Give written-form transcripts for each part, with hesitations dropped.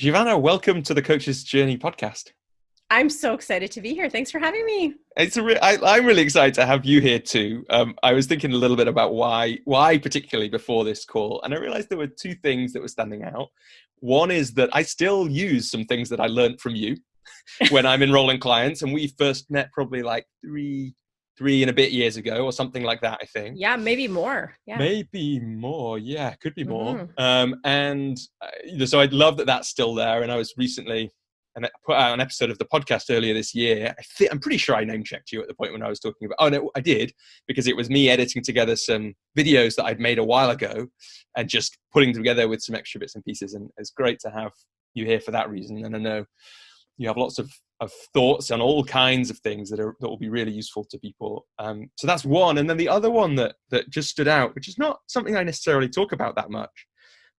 Giovanna, welcome to the Coach's Journey podcast. I'm so excited to be here. Thanks for having me. I'm really excited to have you here too. I was thinking a little bit about why particularly before this call, and I realized there were two things that were standing out. One is that I still use some things that I learned from you when I'm enrolling clients, and we first met probably like three and a bit years ago or something like that, I think. Yeah, maybe more. Yeah. Maybe more. Yeah, could be more. So I'd love that that's still there. And I was recently, and I put out an episode of the podcast earlier this year. I'm pretty sure I name checked you at the point when I was talking about, oh no, I did, because it was me editing together some videos that I'd made a while ago and just putting together with some extra bits and pieces. And it's great to have you here for that reason. And I know you have lots of thoughts on all kinds of things that will be really useful to people. So that's one. And then the other one that just stood out, which is not something I necessarily talk about that much,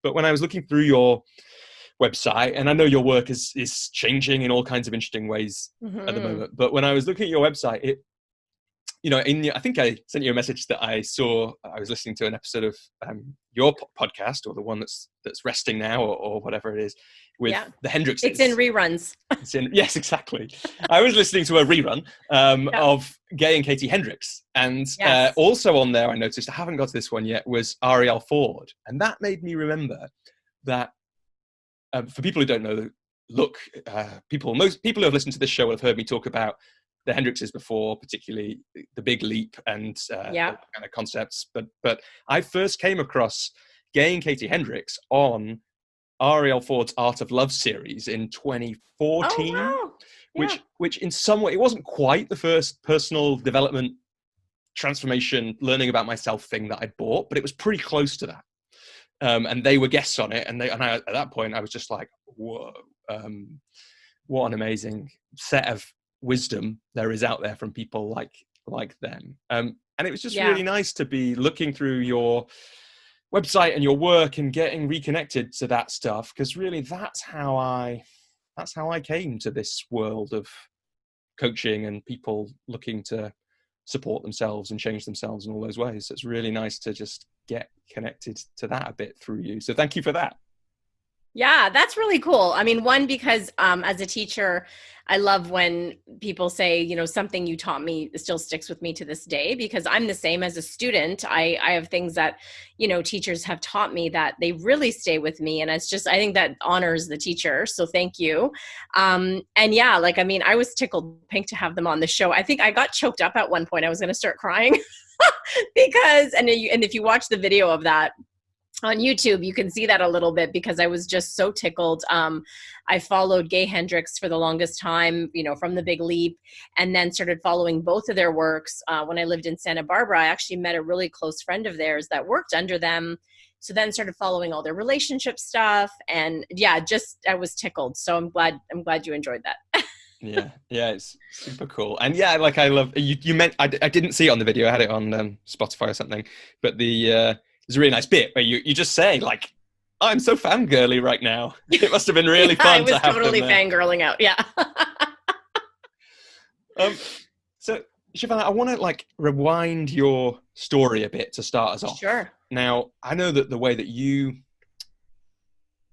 but when I was looking through your website, and I know your work is changing in all kinds of interesting ways at the moment, but when I was looking at your website, I think I sent you a message that I saw. I was listening to an episode of your podcast, or the one that's resting now, or whatever it is, with the Hendrixes. It's in reruns. Yes, exactly. I was listening to a rerun of Gay and Katie Hendricks, and also on there, I noticed, I haven't got to this one yet, was Ariel Ford, and that made me remember that for people who don't know, most people who have listened to this show will have heard me talk about the Hendrixes before, particularly the Big Leap and kind of concepts. But I first came across Gay and Katie Hendricks on Ariel Ford's Art of Love series in 2014, which in some way, it wasn't quite the first personal development, transformation, learning about myself thing that I bought, but it was pretty close to that. And they were guests on it. And at that point, I was just like, whoa, what an amazing set of wisdom there is out there from people like them. And it was just really nice to be looking through your website and your work and getting reconnected to that stuff, because really that's how I came to this world of coaching and people looking to support themselves and change themselves in all those ways. So it's really nice to just get connected to that a bit through you. So thank you for that. Yeah, that's really cool. I mean, one, because as a teacher, I love when people say, something you taught me still sticks with me to this day, because I'm the same as a student. I have things that, teachers have taught me that they really stay with me. And it's just, I think that honors the teacher. So thank you. I was tickled pink to have them on the show. I think I got choked up at one point. I was going to start crying because, and if you watch the video of that on YouTube, you can see that a little bit, because I was just so tickled. I followed Gay Hendricks for the longest time, from the Big Leap, and then started following both of their works. When I lived in Santa Barbara, I actually met a really close friend of theirs that worked under them. So then started following all their relationship stuff, and I was tickled. So I'm glad you enjoyed that. Yeah, it's super cool. And I love you meant I didn't see it on the video. I had it on Spotify or something, but there's a really nice bit where you just say, like, I'm so fangirly right now. It must have been really fun to have them. I was totally fangirling out. Yeah. So Giovanna, I want to rewind your story a bit to start us off. Sure. Now, I know that the way that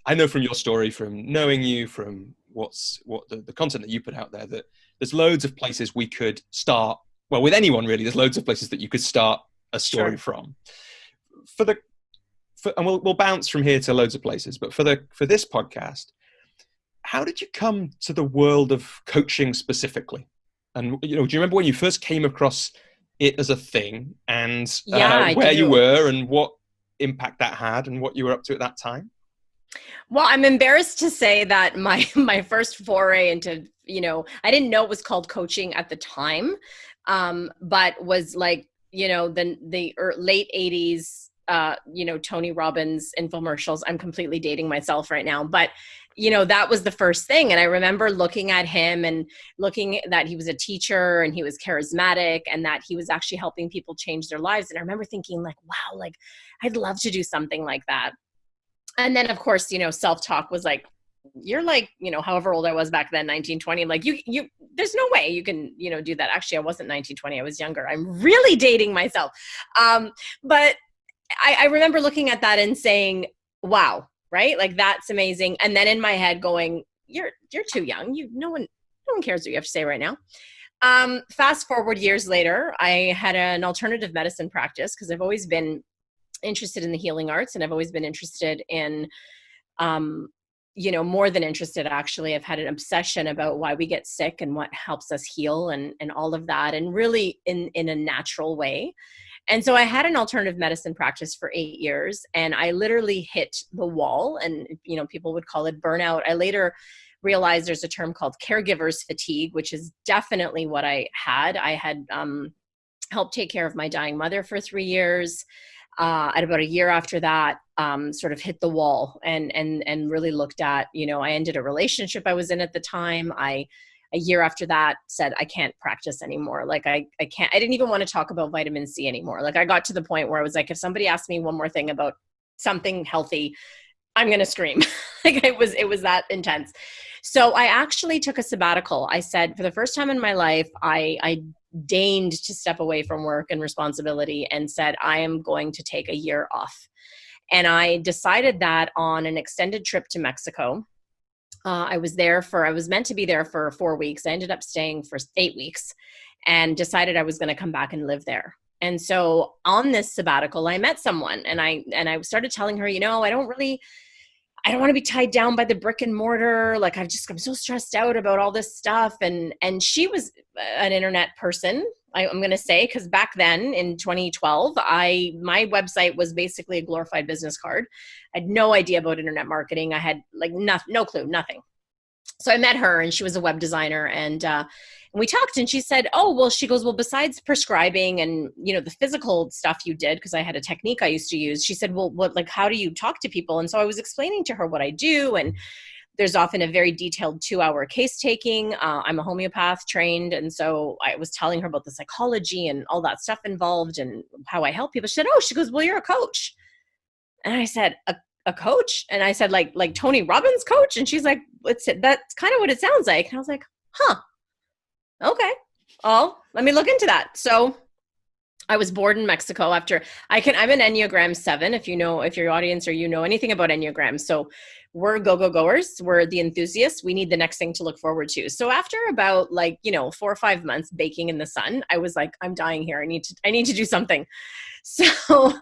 I know from your story, from knowing you, from the content that you put out there, that there's loads of places we could start. Well, with anyone really, there's loads of places that you could start a story from. And we'll bounce from here to loads of places, but for this podcast, how did you come to the world of coaching specifically? And do you remember when you first came across it as a thing, and where you were and what impact that had and what you were up to at that time? Well, I'm embarrassed to say that my first foray into, I didn't know it was called coaching at the time, but was like, the late 80s, Tony Robbins infomercials. I'm completely dating myself right now, but that was the first thing. And I remember looking at him and looking that he was a teacher and he was charismatic and that he was actually helping people change their lives. And I remember thinking wow, I'd love to do something like that. And then of course, self-talk was like, you're however old I was back then, 1920, you there's no way you can, do that. Actually, I wasn't 1920. I was younger. I'm really dating myself. But I remember looking at that and saying, wow, right? Like, that's amazing. And then in my head going, you're too young. No one cares what you have to say right now. Fast forward years later, I had an alternative medicine practice because I've always been interested in the healing arts, and I've always been interested in, more than interested, actually. I've had an obsession about why we get sick and what helps us heal and all of that, and really in a natural way. And so I had an alternative medicine practice for 8 years, and I literally hit the wall, and, people would call it burnout. I later realized there's a term called caregivers fatigue, which is definitely what I had. I had helped take care of my dying mother for 3 years. At about a year after that, sort of hit the wall and really looked at, I ended a relationship I was in at the time. A year after that said, I can't practice anymore. Like, I can't, I didn't even want to talk about vitamin C anymore. Like, I got to the point where I was like, if somebody asked me one more thing about something healthy, I'm going to scream. Like, it was that intense. So I actually took a sabbatical. I said, for the first time in my life, I deigned to step away from work and responsibility and said, I am going to take a year off. And I decided that on an extended trip to Mexico. I was meant to be there for 4 weeks. I ended up staying for 8 weeks and decided I was going to come back and live there. And so on this sabbatical, I met someone, and I started telling her, I don't want to be tied down by the brick and mortar. Like, I'm so stressed out about all this stuff. And she was an internet person, I'm going to say, because back then in 2012, my website was basically a glorified business card. I had no idea about internet marketing. I had no clue, nothing. So I met her, and she was a web designer, and we talked, and she said, she goes, besides prescribing and, the physical stuff you did, because I had a technique I used to use, she said, how do you talk to people? And so I was explaining to her what I do, and there's often a very detailed 2-hour case taking. I'm a homeopath trained. And so I was telling her about the psychology and all that stuff involved and how I help people. She said, she goes, you're a coach. And I said, a coach? And I said, like Tony Robbins coach? And she's like, that's kind of what it sounds like. And I was like, huh, okay. Oh, let me look into that. So I was bored in Mexico I'm an Enneagram 7, if your audience or anything about Enneagrams. So we're go-go-goers. We're the enthusiasts. We need the next thing to look forward to. So after about 4 or 5 months baking in the sun, I was like, I'm dying here. I need to do something. So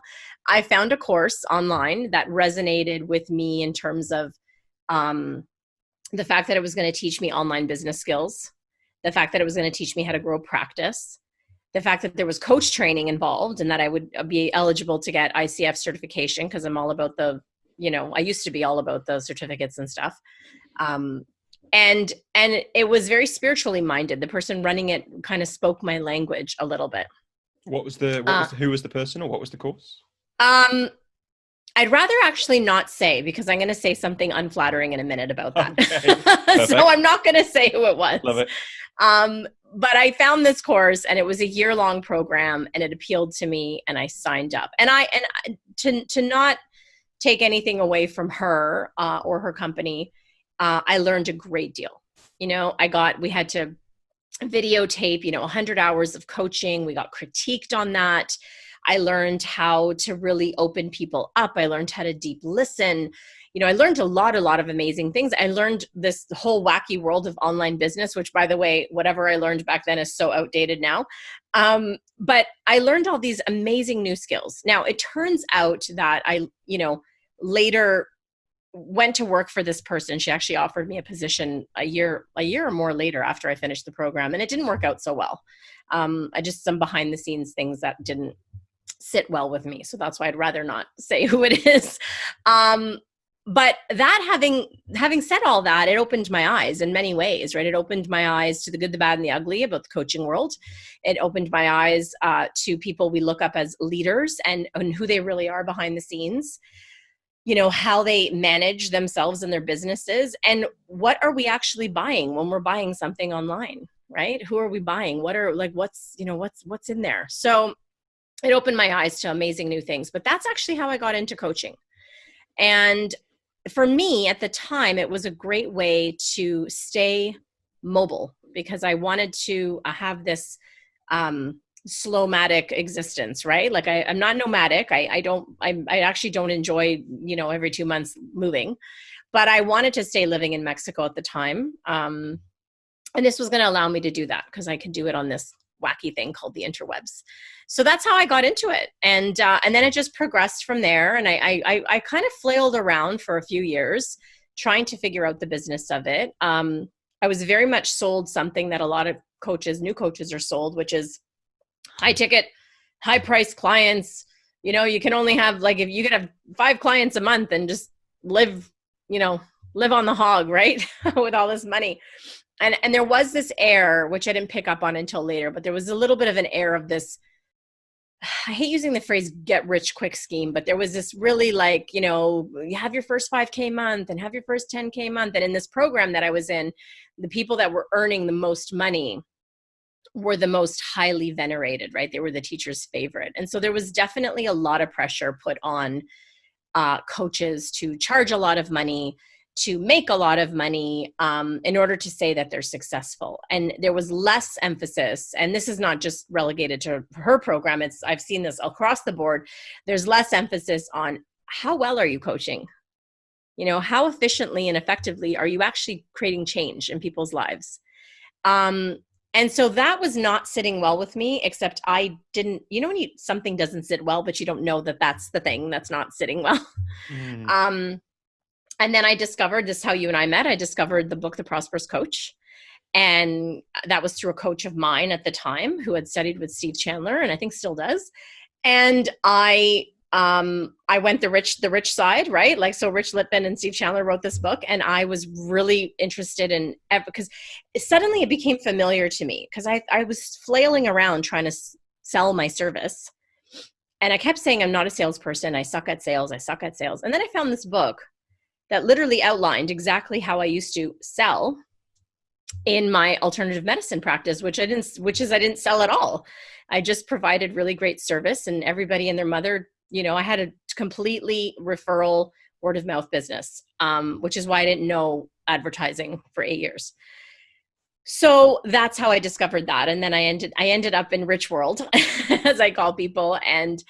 I found a course online that resonated with me in terms of the fact that it was going to teach me online business skills, the fact that it was going to teach me how to grow practice, the fact that there was coach training involved, and that I would be eligible to get ICF certification, because I'm all about I used to be all about those certificates and stuff. And it was very spiritually minded. The person running it kind of spoke my language a little bit. Who was the person, or what was the course? I'd rather actually not say, because I'm going to say something unflattering in a minute about that. Okay. So I'm not going to say who it was. Love it. But I found this course, and it was a year-long program, and it appealed to me, and I signed up. And to not take anything away from her or her company, I learned a great deal. We had to videotape, 100 hours of coaching. We got critiqued on that. I learned how to really open people up. I learned how to deep listen. I learned a lot of amazing things. I learned this whole wacky world of online business, which, by the way, whatever I learned back then is so outdated now. But I learned all these amazing new skills. Now, it turns out that I, later went to work for this person. She actually offered me a position a year or more later after I finished the program, and it didn't work out so well. Some behind the scenes things that didn't sit well with me. So that's why I'd rather not say who it is. But that having said all that, it opened my eyes in many ways, right? It opened my eyes to the good, the bad, and the ugly about the coaching world. It opened my eyes to people we look up as leaders and who they really are behind the scenes, how they manage themselves and their businesses, and what are we actually buying when we're buying something online, right? Who are we buying? What's in there? So it opened my eyes to amazing new things, but that's actually how I got into coaching. And for me at the time, it was a great way to stay mobile, because I wanted to have this slowmatic existence, right? Like I'm not nomadic. I actually don't enjoy, every 2 months moving, but I wanted to stay living in Mexico at the time. And this was going to allow me to do that because I could do it on this wacky thing called the interwebs. So that's how I got into it. And then it just progressed from there. And I kind of flailed around for a few years trying to figure out the business of it. I was very much sold something that a lot of new coaches are sold, which is high ticket, high price clients. You can only have, like, if you could have 5 clients a month and just live on the hog, right? With all this money. And there was this air, which I didn't pick up on until later, but there was a little bit of an air of this, I hate using the phrase get rich quick scheme, but there was this really, like, you have your first 5K month and have your first 10K month. And in this program that I was in, the people that were earning the most money were the most highly venerated, right? They were the teacher's favorite. And so there was definitely a lot of pressure put on coaches to charge a lot of money, to make a lot of money in order to say that they're successful. And there was less emphasis, and this is not just relegated to her program, I've seen this across the board. There's less emphasis on how well are you coaching? How efficiently and effectively are you actually creating change in people's lives? And so that was not sitting well with me, except I didn't, when something doesn't sit well, but you don't know that that's the thing that's not sitting well. And then I discovered, this is how you and I met. I discovered the book, The Prosperous Coach. And that was through a coach of mine at the time who had studied with Steve Chandler, and I think still does. And I went the rich side, right? Like, so Rich Lippman and Steve Chandler wrote this book, and I was really interested in it because suddenly it became familiar to me, because I was flailing around trying to sell my service. And I kept saying, I'm not a salesperson. I suck at sales. And then I found this book that literally outlined exactly how I used to sell in my alternative medicine practice, which I didn't sell at all. I just provided really great service, and everybody and their mother, I had a completely referral word of mouth business, which is why I didn't know advertising for 8 years. So that's how I discovered that. And then I ended up in Rich World, as I call people, and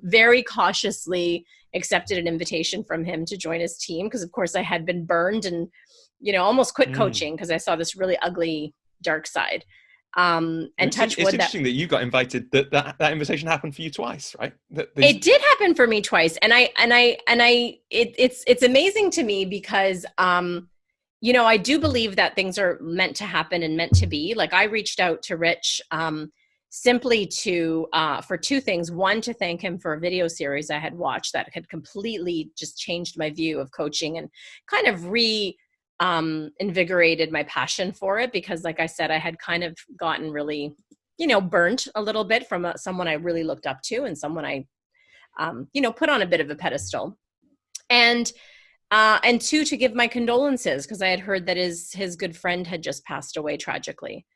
very cautiously accepted an invitation from him to join his team, because of course I had been burned and, almost quit coaching because I saw this really ugly dark side. And it's interesting that you got invited, that invitation happened for you twice, right? It did happen for me twice. And it's amazing to me because, I do believe that things are meant to happen and meant to be. Like, I reached out to Rich, simply for 2 things. One, to thank him for a video series I had watched that had completely just changed my view of coaching and kind of invigorated my passion for it, because, like I said, I had kind of gotten really, burnt a little bit from someone I really looked up to, and someone I, put on a bit of a pedestal. And 2, to give my condolences, because I had heard that his good friend had just passed away tragically.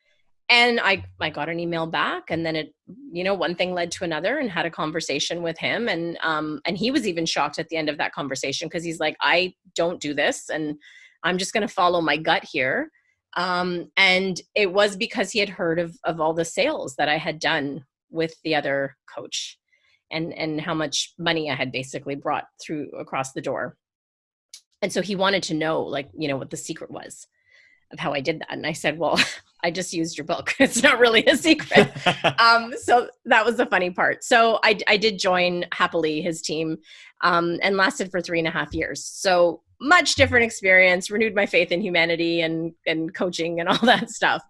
And I got an email back, and then it, one thing led to another, and had a conversation with him. And he was even shocked at the end of that conversation, because he's like, I don't do this, and I'm just going to follow my gut here. And it was because he had heard of all the sales that I had done with the other coach, and how much money I had basically brought through across the door. And so he wanted to know, like, what the secret was of how I did that. And I said, well, I just used your book. It's not really a secret. So that was the funny part. So I did join happily his team, and lasted for 3.5 years. So much different experience, renewed my faith in humanity and coaching and all that stuff.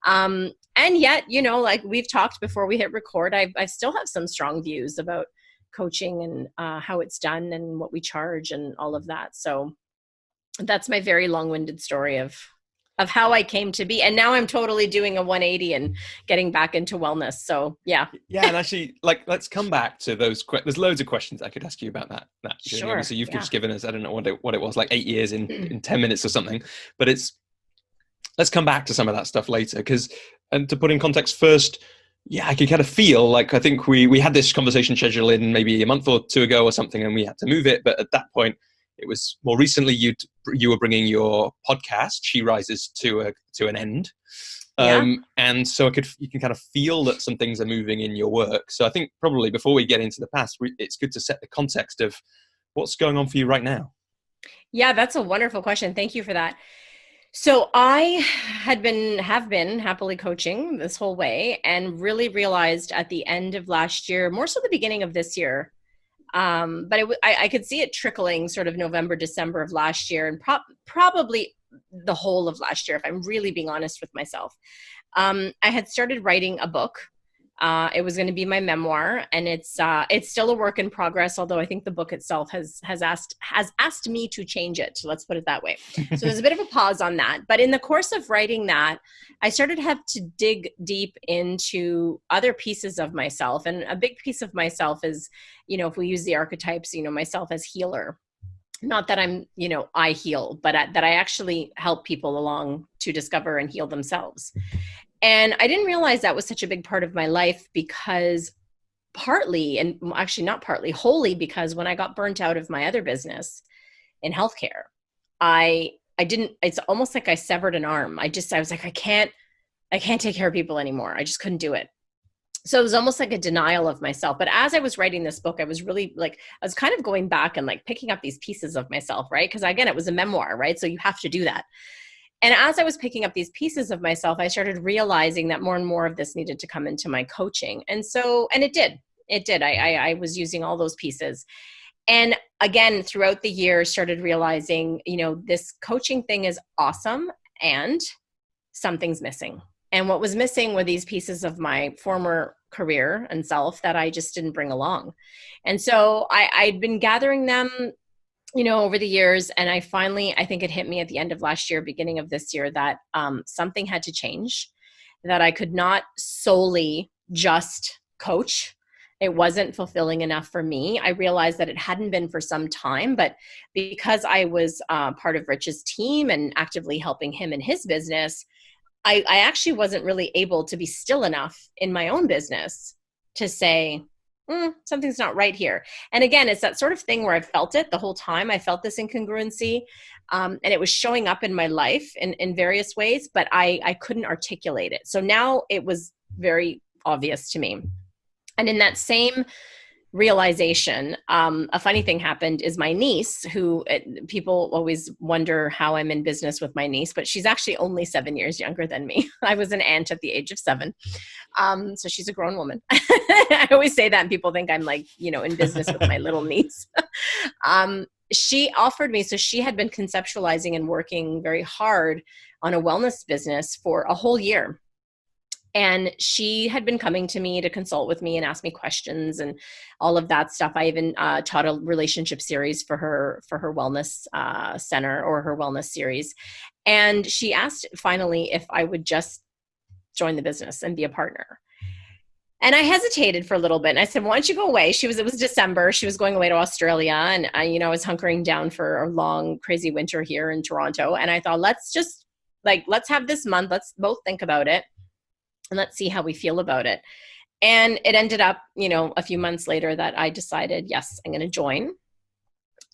And yet, like we've talked before we hit record, I still have some strong views about coaching and how it's done and what we charge and all of that. So that's my very long-winded story of how I came to be. And now I'm totally doing a 180 and getting back into wellness. So yeah. Yeah. And actually, like, let's come back to those. There's loads of questions I could ask you about that. Sure. So you've just given us, I don't know what it was, like 8 years in 10 minutes or something, but let's come back to some of that stuff later. And to put in context first, yeah, I could kind of feel like, I think we had this conversation scheduled in maybe a month or 2 ago or something, and we had to move it. But at that point, it was more recently you were bringing your podcast, She Rises, to an end. Yeah. And so you can kind of feel that some things are moving in your work. So I think probably before we get into the past, it's good to set the context of what's going on for you right now. Yeah, that's a wonderful question. Thank you for that. So I have been happily coaching this whole way, and really realized at the end of last year, more so the beginning of this year, but I could see it trickling sort of November, December of last year, and probably the whole of last year, if I'm really being honest with myself. I had started writing a book. It was going to be my memoir, and it's still a work in progress. Although I think the book itself has asked me to change it. So let's put it that way. So there's a bit of a pause on that. But in the course of writing that, I started to have to dig deep into other pieces of myself, and a big piece of myself is, if we use the archetypes, myself as healer. Not that I'm, I heal, but that I actually help people along to discover and heal themselves. And I didn't realize that was such a big part of my life, because partly, and actually not partly, wholly, because when I got burnt out of my other business in healthcare, I didn't, it's almost like I severed an arm. I was like, I can't take care of people anymore. I just couldn't do it. So it was almost like a denial of myself. But as I was writing this book, I was really I was kind of going back and picking up these pieces of myself, right? Because again, it was a memoir, right? So you have to do that. And as I was picking up these pieces of myself, I started realizing that more and more of this needed to come into my coaching. And it did. I was using all those pieces. And again, throughout the year, started realizing, this coaching thing is awesome, and something's missing. And what was missing were these pieces of my former career and self that I just didn't bring along. And so I'd been gathering them, over the years. And I think it hit me at the end of last year, beginning of this year, that something had to change, that I could not solely just coach. It wasn't fulfilling enough for me. I realized that it hadn't been for some time, but because I was part of Rich's team and actively helping him in his business, I actually wasn't really able to be still enough in my own business to say, something's not right here. And again, it's that sort of thing where I felt it the whole time. I felt this incongruency, and it was showing up in my life in various ways, but I couldn't articulate it. So now it was very obvious to me. And in that same realization, a funny thing happened is my niece, who people always wonder how I'm in business with my niece, but she's actually only 7 years younger than me. I was an aunt at the age of 7. So she's a grown woman. I always say that and people think I'm in business with my little niece. She offered me, so she had been conceptualizing and working very hard on a wellness business for a whole year. And she had been coming to me to consult with me and ask me questions and all of that stuff. I even taught a relationship series for her wellness center, or her wellness series. And she asked finally if I would just join the business and be a partner. And I hesitated for a little bit. And I said, why don't you go away? It was December. She was going away to Australia. And I was hunkering down for a long, crazy winter here in Toronto. And I thought, let's have this month. Let's both think about it. And let's see how we feel about it. And it ended up, a few months later that I decided, yes, I'm going to join.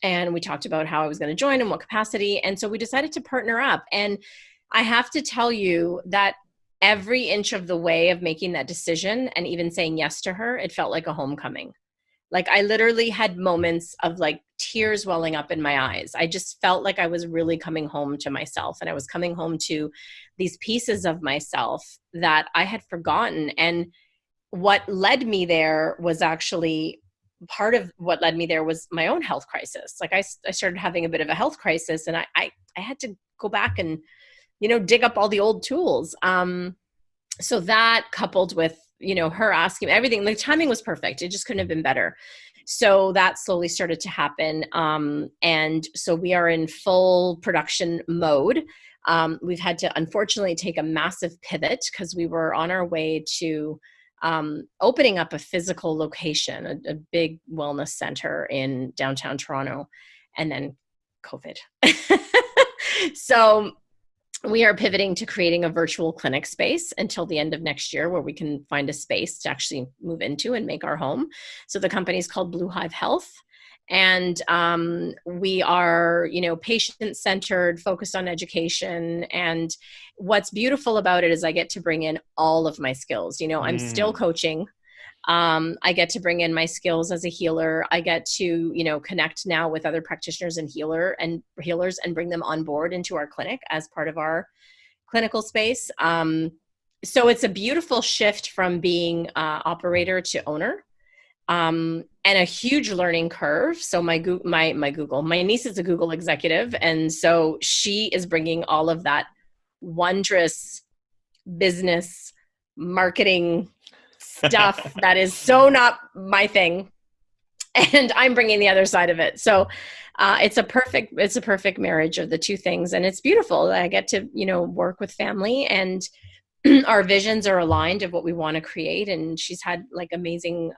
And we talked about how I was going to join and what capacity. And so we decided to partner up. And I have to tell you that every inch of the way of making that decision and even saying yes to her, it felt like a homecoming. I literally had moments of tears welling up in my eyes. I just felt like I was really coming home to myself, and I was coming home to these pieces of myself that I had forgotten. And what led me there was actually part of what led me there was my own health crisis. I started having a bit of a health crisis, and I had to go back and, dig up all the old tools. So that, coupled with, her asking everything, the timing was perfect. It just couldn't have been better. So that slowly started to happen. And so we are in full production mode. We've had to, unfortunately, take a massive pivot because we were on our way to opening up a physical location, a big wellness center in downtown Toronto, and then COVID. So we are pivoting to creating a virtual clinic space until the end of next year, where we can find a space to actually move into and make our home. So the company is called Blue Hive Health. And we are, patient-centered, focused on education. And what's beautiful about it is I get to bring in all of my skills. I'm still coaching. I get to bring in my skills as a healer. I get to, connect now with other practitioners and healers and bring them on board into our clinic as part of our clinical space. So it's a beautiful shift from being operator to owner. And a huge learning curve. So my niece is a Google executive. And so she is bringing all of that wondrous business marketing stuff that is so not my thing. And I'm bringing the other side of it. So it's a perfect marriage of the two things. And it's beautiful. I get to, work with family, and our visions are aligned of what we want to create. And she's had like amazing,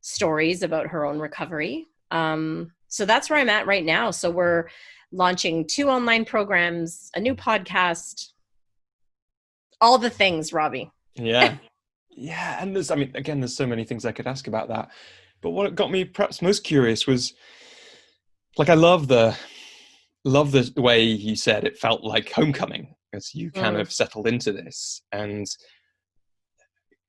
stories about her own recovery. So that's where I'm at right now. So we're launching 2 online programs, a new podcast, all the things, Robbie. Yeah. Yeah. And there's so many things I could ask about that. But what got me perhaps most curious was, like, I love the way you said it felt like homecoming as you kind of settled into this. And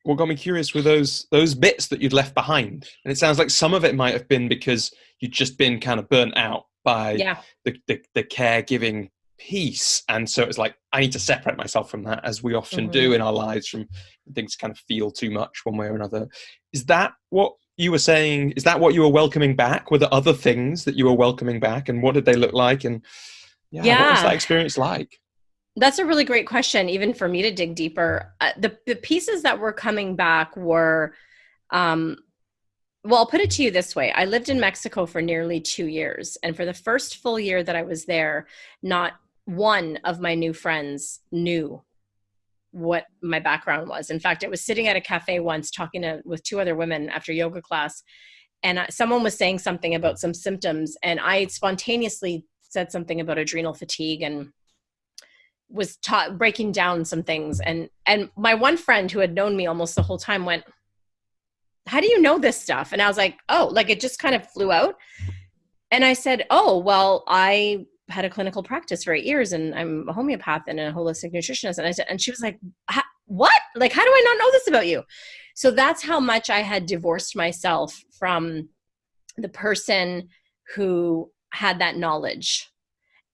what got me curious were those bits that you'd left behind. And it sounds like some of it might have been because you'd just been kind of burnt out by the caregiving piece. And so it's like, I need to separate myself from that, as we often do in our lives, from things kind of feel too much one way or another. Is that what you were saying? Is that what you were welcoming back? Were there other things that you were welcoming back, and what did they look like? And what was that experience like? That's a really great question, even for me to dig deeper. The pieces that were coming back were, well, I'll put it to you this way. I lived in Mexico for nearly 2 years. And for the first full year that I was there, not one of my new friends knew what my background was. In fact, I was sitting at a cafe once talking with 2 other women after yoga class, and someone was saying something about some symptoms, and I spontaneously said something about adrenal fatigue and was breaking down some things. And my one friend who had known me almost the whole time went, "How do you know this stuff?" And I was like, "Oh," like it just kind of flew out. And I said, "Oh, well, I had a clinical practice for 8 years, and I'm a homeopath and a holistic nutritionist." And she was like, "What? Like, how do I not know this about you?" So that's how much I had divorced myself from the person who had that knowledge.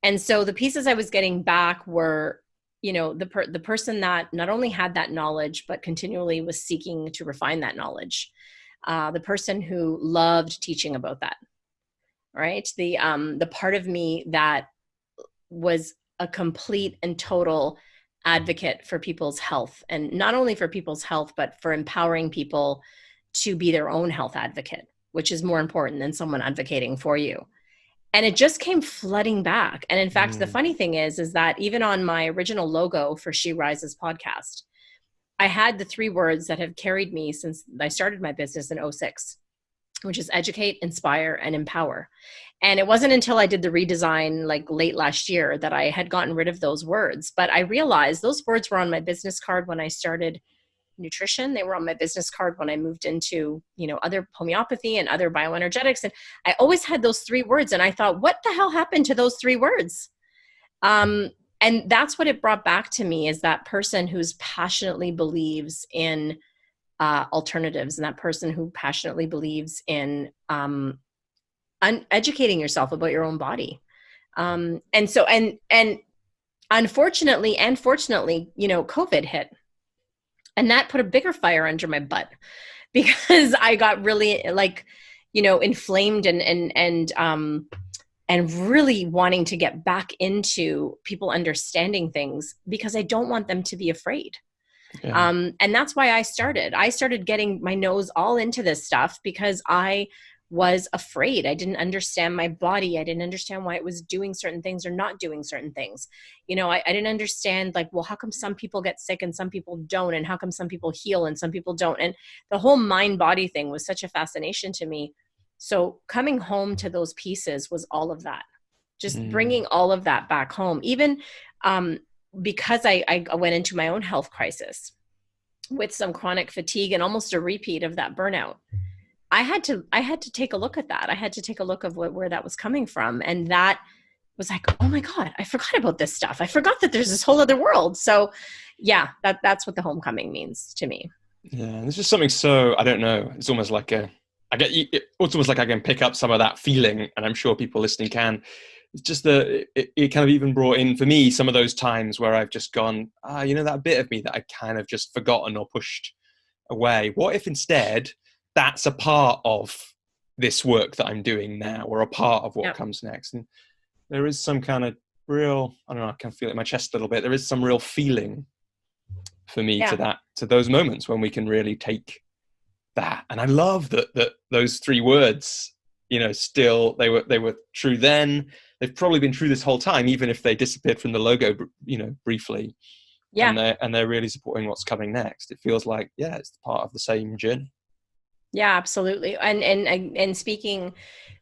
And so the pieces I was getting back were, the person that not only had that knowledge, but continually was seeking to refine that knowledge. The person who loved teaching about that, right? The part of me that was a complete and total advocate for people's health, and not only for people's health, but for empowering people to be their own health advocate, which is more important than someone advocating for you. And it just came flooding back. And in fact, the funny thing is that even on my original logo for She Rises podcast, I had the 3 words that have carried me since I started my business in 2006, which is educate, inspire, and empower. And it wasn't until I did the redesign like late last year that I had gotten rid of those words. But I realized those words were on my business card when I started nutrition. They were on my business card when I moved into, other homeopathy and other bioenergetics. And I always had those 3 words. And I thought, what the hell happened to those 3 words? And that's what it brought back to me, is that person who's passionately believes in alternatives, and that person who passionately believes in educating yourself about your own body. And unfortunately and fortunately, COVID hit. And that put a bigger fire under my butt, because I got really inflamed and really wanting to get back into people understanding things, because I don't want them to be afraid. Yeah. And that's why I started getting my nose all into this stuff, because I was afraid. I didn't understand my body. I didn't understand why it was doing certain things or not doing certain things. I didn't understand, well, how come some people get sick and some people don't? And how come some people heal and some people don't? And the whole mind body thing was such a fascination to me. So coming home to those pieces was all of that, just bringing all of that back home, even because I went into my own health crisis with some chronic fatigue and almost a repeat of that burnout. I had to take a look at that. I had to take a look of where that was coming from. And that was like, oh my God, I forgot about this stuff. I forgot that there's this whole other world. So yeah, that's what the homecoming means to me. Yeah. And it's just something so, I don't know. It's almost like it's almost like I can pick up some of that feeling, and I'm sure people listening can. It's just that it kind of even brought in for me some of those times where I've just gone, that bit of me that I kind of just forgotten or pushed away. What if instead that's a part of this work that I'm doing now, or a part of what comes next? And there is some kind of real, I don't know, I can feel it in my chest a little bit. There is some real feeling for me to those moments when we can really take that. And I love that those three words, still they were true then. They've probably been true this whole time, even if they disappeared from the logo, briefly. Yeah. And they're really supporting what's coming next. It feels like, it's part of the same journey. Yeah, absolutely. And speaking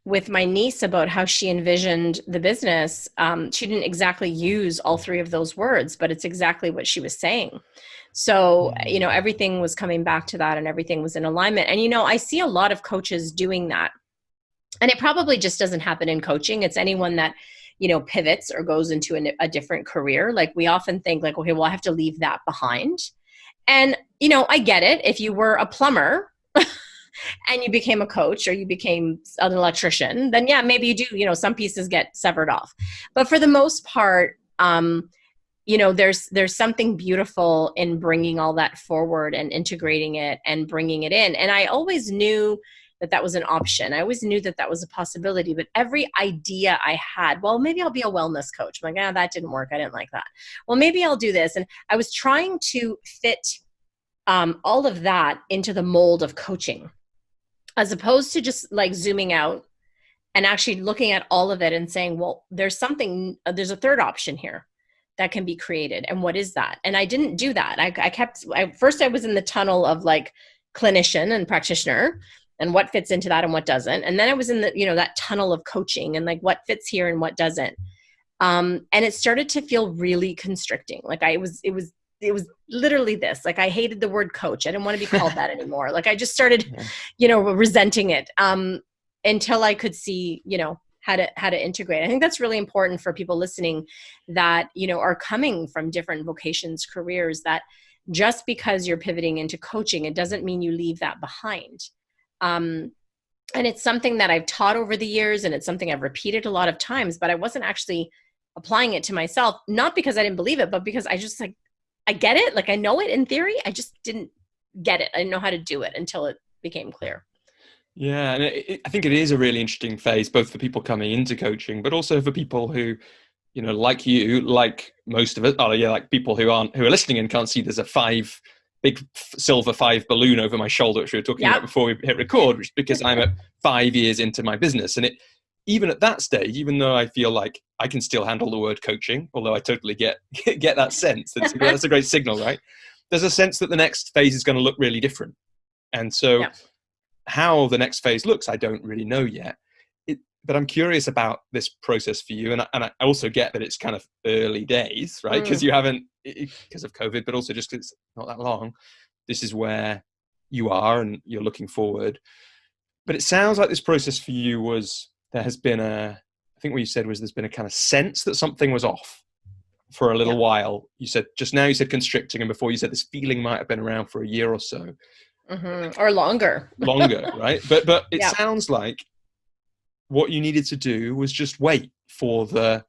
with my niece about how she envisioned the business, she didn't exactly use all three of those words, but it's exactly what she was saying. So, everything was coming back to that, and everything was in alignment. And, I see a lot of coaches doing that. And it probably just doesn't happen in coaching. It's anyone that, pivots or goes into a different career. Like, we often think like, okay, well, I have to leave that behind. And, I get it. If you were a plumber and you became a coach, or you became an electrician, then maybe you do, some pieces get severed off. But for the most part, there's something beautiful in bringing all that forward and integrating it and bringing it in. And I always knew that was an option. I always knew that was a possibility, but every idea I had, well, maybe I'll be a wellness coach. I'm like, that didn't work. I didn't like that. Well, maybe I'll do this. And I was trying to fit all of that into the mold of coaching, as opposed to just like zooming out and actually looking at all of it and saying, well, there's a third option here that can be created. And what is that? And I didn't do that. First I was in the tunnel of like clinician and practitioner and what fits into that and what doesn't. And then I was in the, that tunnel of coaching and like what fits here and what doesn't. And it started to feel really constricting. Like it was literally this, like I hated the word coach. I didn't want to be called that anymore. Like I just started, resenting it, until I could see, how to integrate. I think that's really important for people listening that, are coming from different vocations, careers, that just because you're pivoting into coaching, it doesn't mean you leave that behind. And it's something that I've taught over the years, and it's something I've repeated a lot of times, but I wasn't actually applying it to myself, not because I didn't believe it, but because I just like, I get it. Like I know it in theory. I just didn't get it. I didn't know how to do it until it became clear. Yeah. And I think it is a really interesting phase, both for people coming into coaching, but also for people who, like you, like most of us, like people who are listening and can't see, there's a big silver 5 balloon over my shoulder, which we were talking about before we hit record, which is because I'm at 5 years into my business. And even at that stage, even though I feel like I can still handle the word coaching, although I totally get that sense, that's a great signal, right? There's a sense that the next phase is going to look really different. And so how the next phase looks, I don't really know yet. But I'm curious about this process for you. And I also get that it's kind of early days, right? Because you haven't, because of COVID, but also just because it's not that long. This is where you are and you're looking forward. But it sounds like this process for you there has been I think what you said was there's been a kind of sense that something was off for a little while. You said constricting, and before you said this feeling might have been around for a year or so. Mm-hmm. Or longer, right? But it sounds like what you needed to do was just wait for the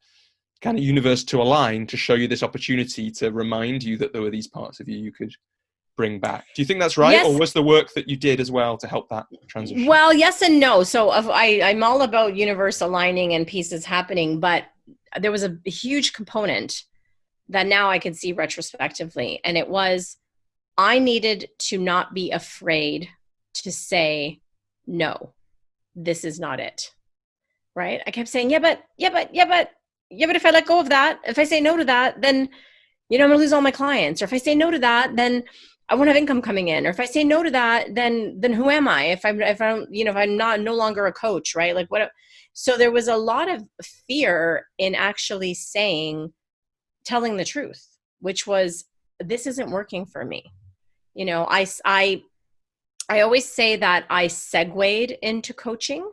kind of universe to align to show you this opportunity, to remind you that there were these parts of you could bring back. Do you think that's right? Yes. Or was the work that you did as well to help that transition? Well, yes and no. So I'm all about universe aligning and pieces happening, but there was a huge component that now I can see retrospectively. And it was, I needed to not be afraid to say, no, this is not it. Right? I kept saying, but if I let go of that, if I say no to that, then, I'm going to lose all my clients. Or if I say no to that, then I won't have income coming in. Or if I say no to that, then who am I? If I'm no longer a coach, right? Like what? So there was a lot of fear in actually telling the truth, which was, this isn't working for me. I I always say that I segued into coaching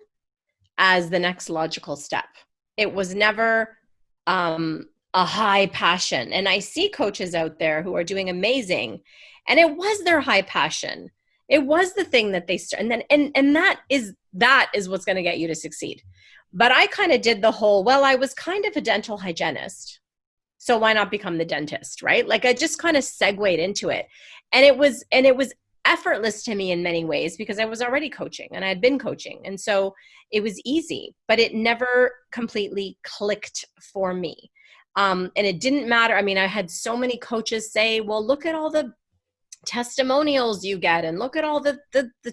as the next logical step. It was never a high passion. And I see coaches out there who are doing amazing, and it was their high passion. It was the thing that they and that is what's going to get you to succeed. But I kind of did the whole, well, I was kind of a dental hygienist, so why not become the dentist, right? Like I just kind of segued into it. And it was effortless to me in many ways because I was already coaching and I had been coaching. And so it was easy, but it never completely clicked for me. And it didn't matter. I mean, I had so many coaches say, well, look at all the testimonials you get and look at all the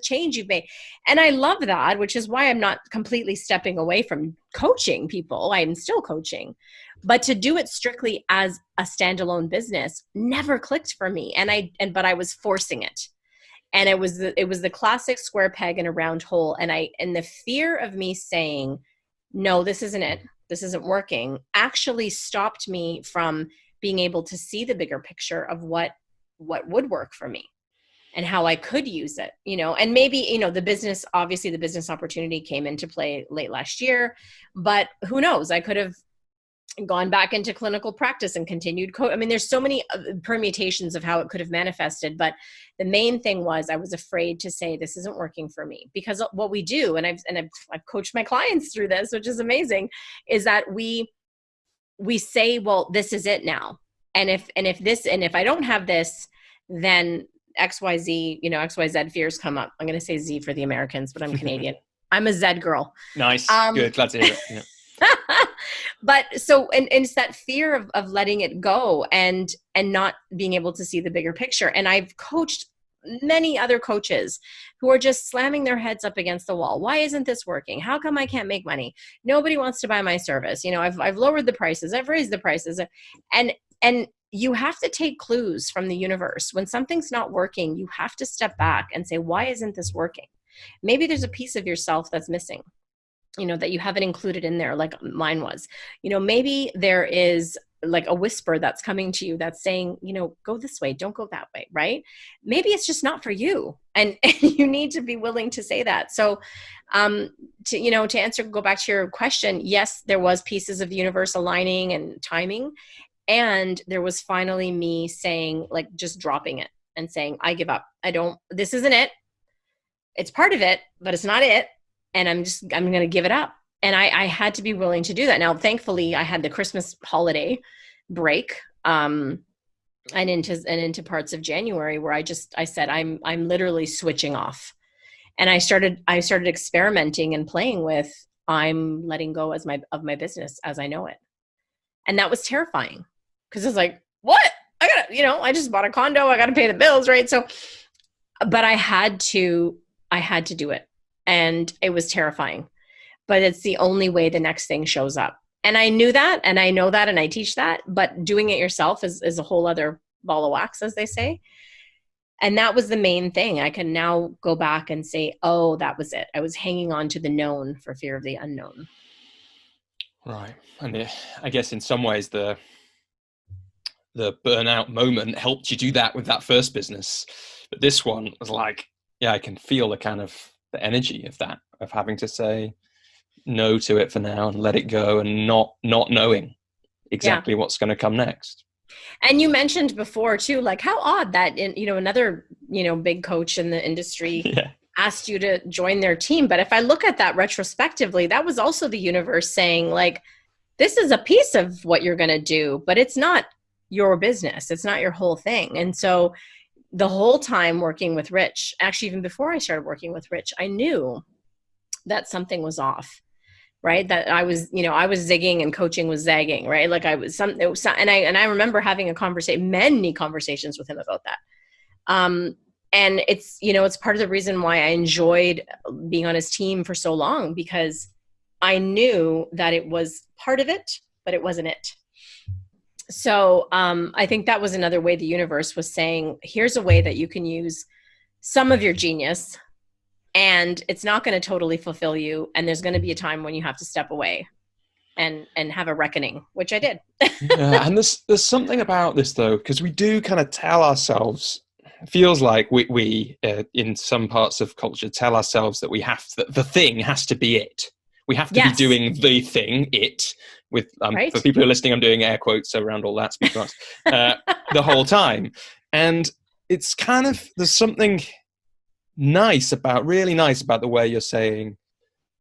change you've made. And I love that, which is why I'm not completely stepping away from coaching people. I'm still coaching, but to do it strictly as a standalone business never clicked for me. But I was forcing it. And it was the classic square peg in a round hole. And the fear of me saying, no, this isn't it, this isn't working, actually stopped me from being able to see the bigger picture of what would work for me and how I could use it, and maybe, the business opportunity came into play late last year, but who knows, I could have gone back into clinical practice and continued there's so many permutations of how it could have manifested. But the main thing was I was afraid to say this isn't working for me, because what we do, and I've coached my clients through this, which is amazing, is that we say, well, this is it now. And if I don't have this, then XYZ, XYZ fears come up. I'm going to say Z for the Americans, but I'm Canadian. I'm a Z girl. Nice. Good. Glad to hear it. Yeah. But so, and it's that fear of letting it go and not being able to see the bigger picture. And I've coached many other coaches who are just slamming their heads up against the wall. Why isn't this working? How come I can't make money? Nobody wants to buy my service. I've lowered the prices. I've raised the prices. And you have to take clues from the universe. When something's not working, you have to step back and say, why isn't this working? Maybe there's a piece of yourself that's missing, that you haven't included in there, like mine was. Maybe there is like a whisper that's coming to you that's saying, go this way, don't go that way, right? Maybe it's just not for you. And you need to be willing to say that. So to go back to your question, yes, there was pieces of the universe aligning and timing. And there was finally me saying, like, just dropping it and saying, I give up. This isn't it. It's part of it, but it's not it. And I'm going to give it up. And I had to be willing to do that. Now, thankfully, I had the Christmas holiday break and into parts of January where I said, I'm literally switching off. And I started experimenting and playing with, I'm letting go of my business as I know it. And that was terrifying because it's like, what? I just bought a condo. I got to pay the bills, right? So, but I had to do it. And it was terrifying, but it's the only way the next thing shows up. And I knew that, and I know that, and I teach that, but doing it yourself is a whole other ball of wax, as they say. And that was the main thing. I can now go back and say, oh, that was it. I was hanging on to the known for fear of the unknown. Right. And I guess in some ways the burnout moment helped you do that with that first business. But this one was like, yeah, I can feel the kind of the energy of that, of having to say no to it for now and let it go and not knowing exactly what's going to come next. And you mentioned before too, like how odd that another, big coach in the industry asked you to join their team. But if I look at that retrospectively, that was also the universe saying, like, this is a piece of what you're going to do, but it's not your business. It's not your whole thing. And so the whole time working with Rich, actually, even before I started working with Rich, I knew that something was off, right? That I was zigging and coaching was zagging, right? Like and I remember having many conversations with him about that. And it's, it's part of the reason why I enjoyed being on his team for so long, because I knew that it was part of it, but it wasn't it. So I think that was another way the universe was saying, here's a way that you can use some of your genius, and it's not going to totally fulfill you. And there's going to be a time when you have to step away and have a reckoning, which I did. And there's something about this though, because we do kind of tell ourselves, feels like we in some parts of culture tell ourselves that the thing has to be it. We have to be doing the thing, it, with right. For people who are listening, I'm doing air quotes around all that, speak marks, the whole time. And it's kind of, there's something really nice about the way you're saying,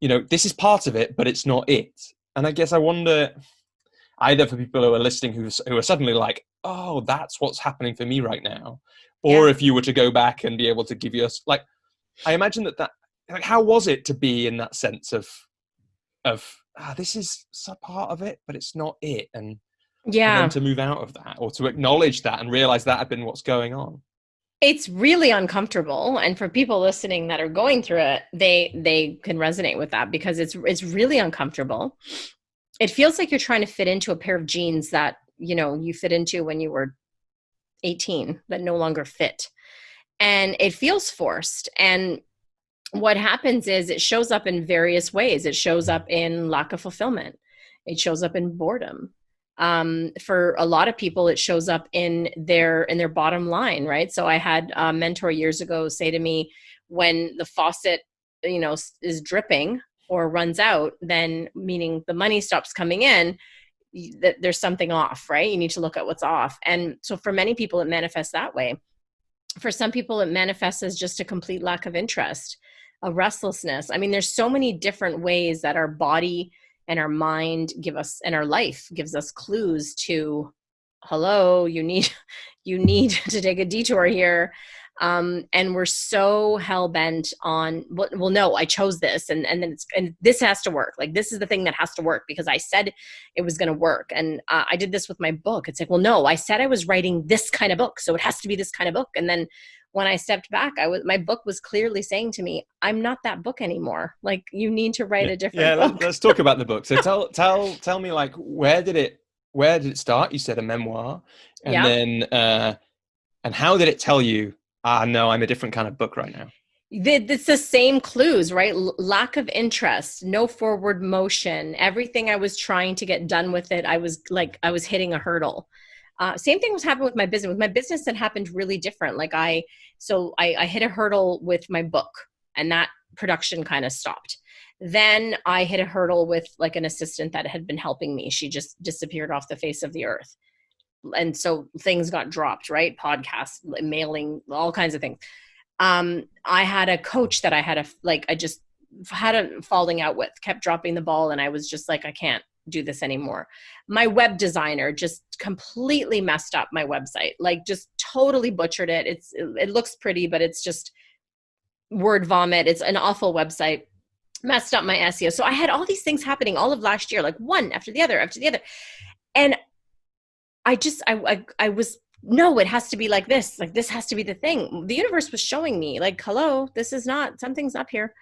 this is part of it, but it's not it. And I guess I wonder, either for people who are listening who are suddenly like, oh, that's what's happening for me right now, or if you were to go back and be able to give us, like, I imagine that like, how was it to be in that sense of this is a part of it, but it's not it, and then to move out of that, or to acknowledge that and realize that had been what's going on. It's really uncomfortable, and for people listening that are going through it, they can resonate with that, because it's really uncomfortable. It feels like you're trying to fit into a pair of jeans that you fit into when you were 18 that no longer fit, and it feels forced. And what happens is it shows up in various ways. It shows up in lack of fulfillment. It shows up in boredom. For a lot of people, it shows up in their bottom line, right? So I had a mentor years ago say to me, when the faucet, is dripping or runs out, then meaning the money stops coming in, that there's something off, right? You need to look at what's off. And so for many people, it manifests that way. For some people, it manifests as just a complete lack of interest, a restlessness. I mean, there's so many different ways that our body and our mind give us, and our life gives us clues to, hello, you need to take a detour here. And we're so hell bent on, well, no, I chose this, and this has to work. Like, this is the thing that has to work because I said it was going to work. And I did this with my book. It's like, well, no, I said I was writing this kind of book, so it has to be this kind of book. And then when I stepped back, my book was clearly saying to me, I'm not that book anymore. Like, you need to write a different book. Let's talk about the book. So tell me, like, where did it start? You said a memoir, and then and how did it tell you, no, I'm a different kind of book right now? It's the same clues, right? Lack of interest, no forward motion. Everything I was trying to get done with it, I was hitting a hurdle. Same thing was happening with my business. With my business, that happened really different. Like I hit a hurdle with my book, and that production kind of stopped. Then I hit a hurdle with like an assistant that had been helping me. She just disappeared off the face of the earth. And so things got dropped, right? Podcasts, mailing, all kinds of things. I had a coach that I just had a falling out with, kept dropping the ball. And I was just like, I can't do this anymore. My web designer just completely messed up my website, like just totally butchered it. It looks pretty, but it's just word vomit. It's an awful website, messed up my SEO. So I had all these things happening all of last year, like one after the other. And I was, no, it has to be like this has to be the thing. The universe was showing me like, hello, something's up here.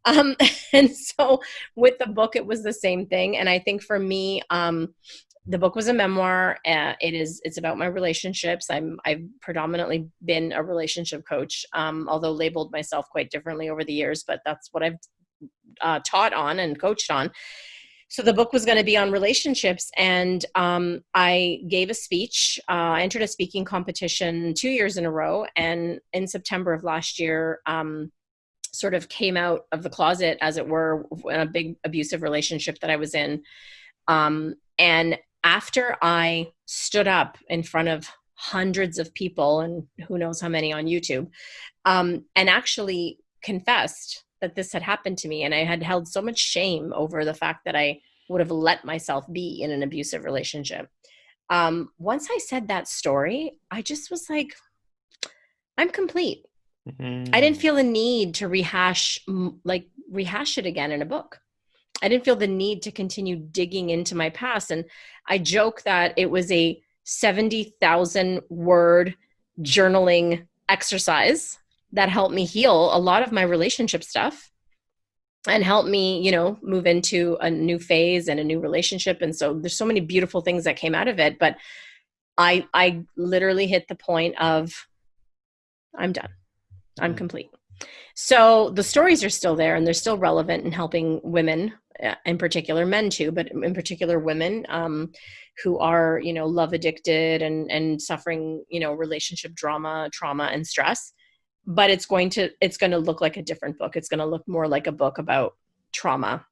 And so with the book, it was the same thing. And I think for me, the book was a memoir. It's about my relationships. I've predominantly been a relationship coach, although labeled myself quite differently over the years, but that's what I've taught on and coached on. So the book was going to be on relationships, and I gave a speech. I entered a speaking competition 2 years in a row, and in September of last year, sort of came out of the closet, as it were, in a big abusive relationship that I was in. And after I stood up in front of hundreds of people, and who knows how many on YouTube, and actually confessed that this had happened to me, and I had held so much shame over the fact that I would have let myself be in an abusive relationship. Once I said that story, I just was like, I'm complete. Mm-hmm. I didn't feel the need to rehash it again in a book. I didn't feel the need to continue digging into my past. And I joke that it was a 70,000 word journaling exercise that helped me heal a lot of my relationship stuff and helped me, move into a new phase and a new relationship. And so there's so many beautiful things that came out of it, but I literally hit the point of, I'm done. I'm complete. So the stories are still there, and they're still relevant in helping women in particular men too, but in particular women, who are, love addicted and suffering, relationship trauma and stress. But it's going to look like a different book. It's going to look more like a book about trauma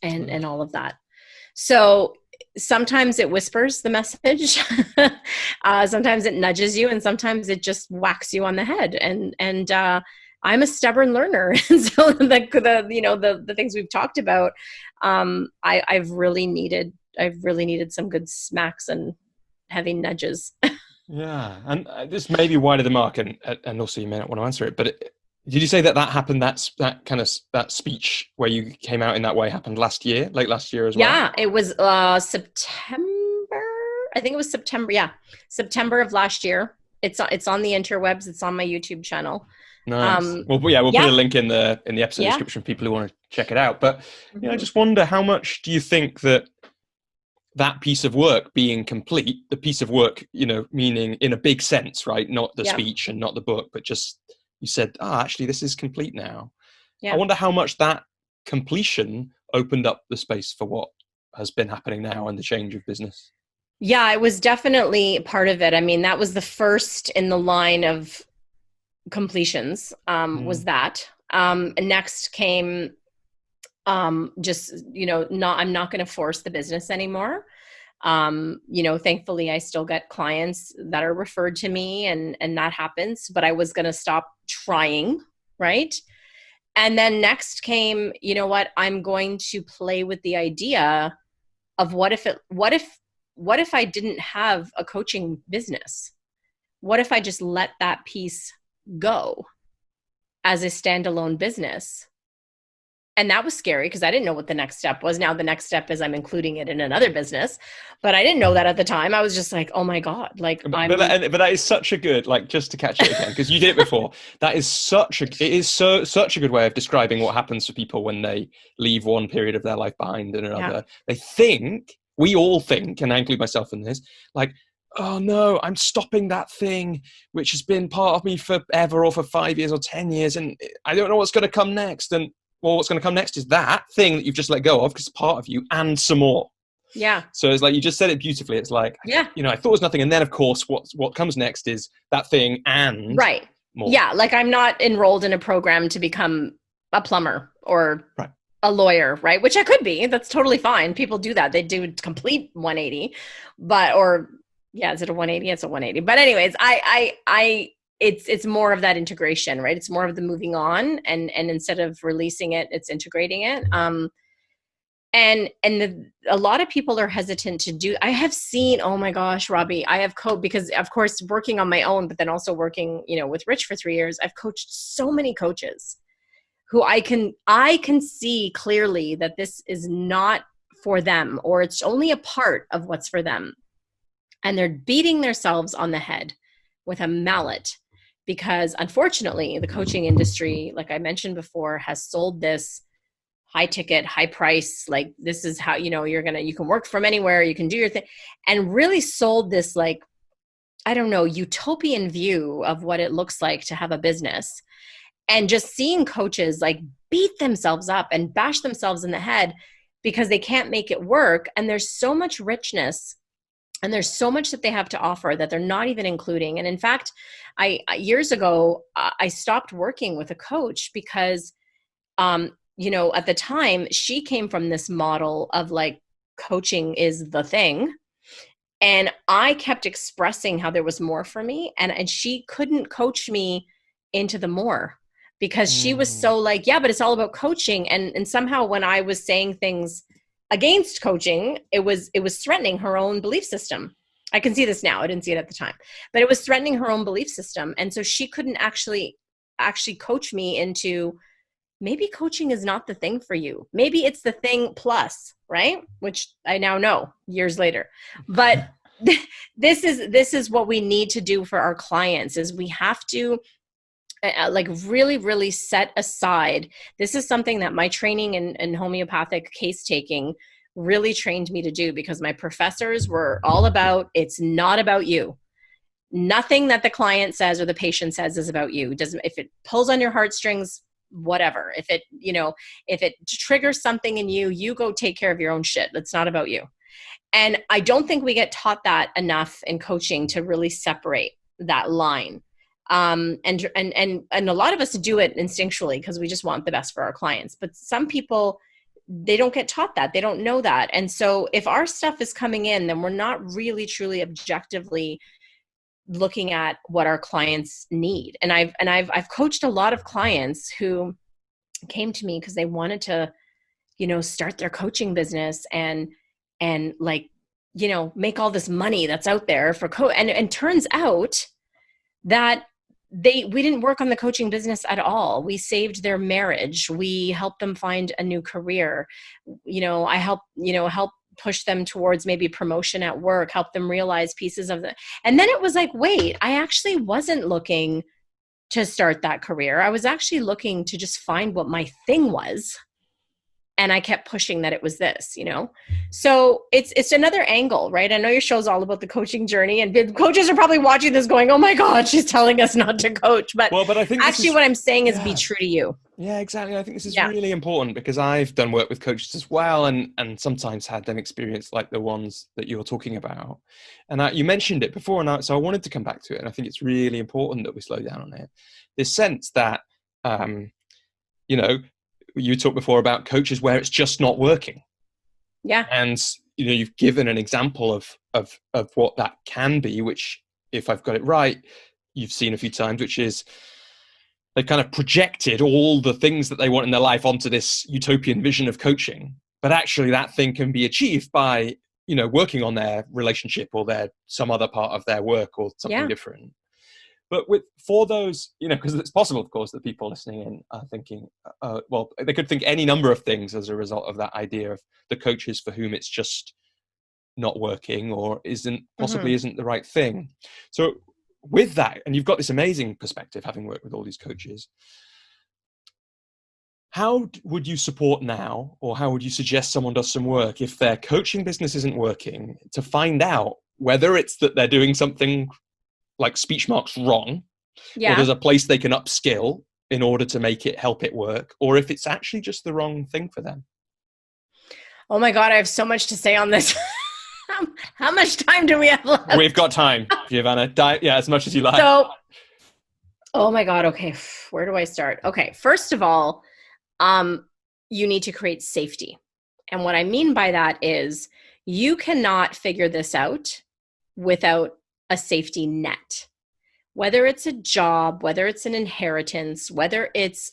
and all of that. So sometimes it whispers the message, sometimes it nudges you, and sometimes it just whacks you on the head. And I'm a stubborn learner, and so the things we've talked about, I've really needed some good smacks and heavy nudges. Yeah, and this may be wide of the mark, and also you may not want to answer it, but did you say that happened? That speech where you came out in that way happened late last year as well? Yeah, it was September. I think it was September. Yeah, September of last year. It's on the interwebs. It's on my YouTube channel. Nice. We'll put a link in the episode description for people who want to check it out. But I just wonder, how much do you think that piece of work being complete, the piece of work, meaning in a big sense, right? Not the speech and not the book, but just you said, actually, this is complete now. Yeah. I wonder how much that completion opened up the space for what has been happening now and the change of business. Yeah, it was definitely part of it. I mean, that was the first in the line of completions, was that. Next came I'm not going to force the business anymore. Thankfully I still get clients that are referred to me and that happens, but I was going to stop trying. Right. And then next came, I'm going to play with the idea of what if I didn't have a coaching business? What if I just let that piece go as a standalone business? And that was scary because I didn't know what the next step was. Now the next step is I'm including it in another business, but I didn't know that at the time. I was just like, oh my God, but that is such a good, just to catch it again, because you did it before. It is such a good way of describing what happens to people when they leave one period of their life behind and another. Yeah. We all think, and I include myself in this, oh no, I'm stopping that thing which has been part of me forever or for 5 years or 10 years. And I don't know what's going to come next. And what's going to come next is that thing that you've just let go of because it's part of you and some more. Yeah. So it's like, you just said it beautifully. It's like, I thought it was nothing. And then of course, what comes next is that thing and right. More. Yeah. I'm not enrolled in a program to become a plumber or a lawyer, right? Which I could be. That's totally fine. People do that. They do complete 180, is it a 180? It's a 180. But anyways, it's more of that integration, right? It's more of the moving on, and instead of releasing it, it's integrating it. A lot of people are hesitant to do. I have seen, oh my gosh, Robbie, I have coached, because of course working on my own, but then also working, with Rich for 3 years, I've coached so many coaches who I can see clearly that this is not for them, or it's only a part of what's for them. And they're beating themselves on the head with a mallet because unfortunately the coaching industry, like I mentioned before, has sold this high ticket, high price, this is how, you can work from anywhere, you can do your thing, and really sold this, utopian view of what it looks like to have a business. And just seeing coaches beat themselves up and bash themselves in the head because they can't make it work. And there's so much richness and there's so much that they have to offer that they're not even including. And in fact, years ago, I stopped working with a coach because, at the time she came from this model of coaching is the thing. And I kept expressing how there was more for me. And she couldn't coach me into the more because she was so but it's all about coaching. And somehow when I was saying things against coaching, it was threatening her own belief system. I can see this now. I didn't see it at the time, but it was threatening her own belief system. And so she couldn't actually coach me into, maybe coaching is not the thing for you. Maybe it's the thing plus, right? Which I now know years later. But this is what we need to do for our clients is we have to really, really set aside. This is something that my training in homeopathic case taking really trained me to do, because my professors were all about, it's not about you. Nothing that the client says or the patient says is about you. If it pulls on your heartstrings, whatever. If it triggers something in you, you go take care of your own shit. That's not about you. And I don't think we get taught that enough in coaching to really separate that line. And a lot of us do it instinctually because we just want the best for our clients. But some people, they don't get taught that. They don't know that. And so if our stuff is coming in, then we're not really truly objectively looking at what our clients need. And I've coached a lot of clients who came to me because they wanted to, start their coaching business and like, make all this money that's out there for and turns out that we didn't work on the coaching business at all. We saved their marriage. We helped them find a new career. I help push them towards maybe promotion at work, help them realize pieces of and then it was like, wait, I actually wasn't looking to start that career. I was actually looking to just find what my thing was. And I kept pushing that it was this, So it's another angle, right? I know your show's all about the coaching journey, and coaches are probably watching this going, oh my God, she's telling us not to coach. But I think actually what I'm saying is be true to you. Yeah, exactly. I think this is really important because I've done work with coaches as well, and sometimes had them experience like the ones that you're talking about. And you mentioned it before, so I wanted to come back to it. And I think it's really important that we slow down on it. This sense that, you talked before about coaches where it's just not working. Yeah. And, you've given an example of what that can be, which if I've got it right, you've seen a few times, which is they kind of projected all the things that they want in their life onto this utopian vision of coaching. But actually that thing can be achieved by, working on their relationship or some other part of their work or something different. But for those, because it's possible, of course, that people listening in are thinking, they could think any number of things as a result of that idea of the coaches for whom it's just not working or isn't the right thing. So with that, and you've got this amazing perspective, having worked with all these coaches, how would you support now, or how would you suggest someone does some work if their coaching business isn't working, to find out whether it's that they're doing something like speech marks wrong, or there's a place they can upskill in order to help it work, or if it's actually just the wrong thing for them? Oh my God, I have so much to say on this. How much time do we have left? We've got time, Giovanna. As much as you like. So, oh my God. Okay. Where do I start? Okay. First of all, you need to create safety. And what I mean by that is you cannot figure this out without a safety net, whether it's a job, whether it's an inheritance, whether it's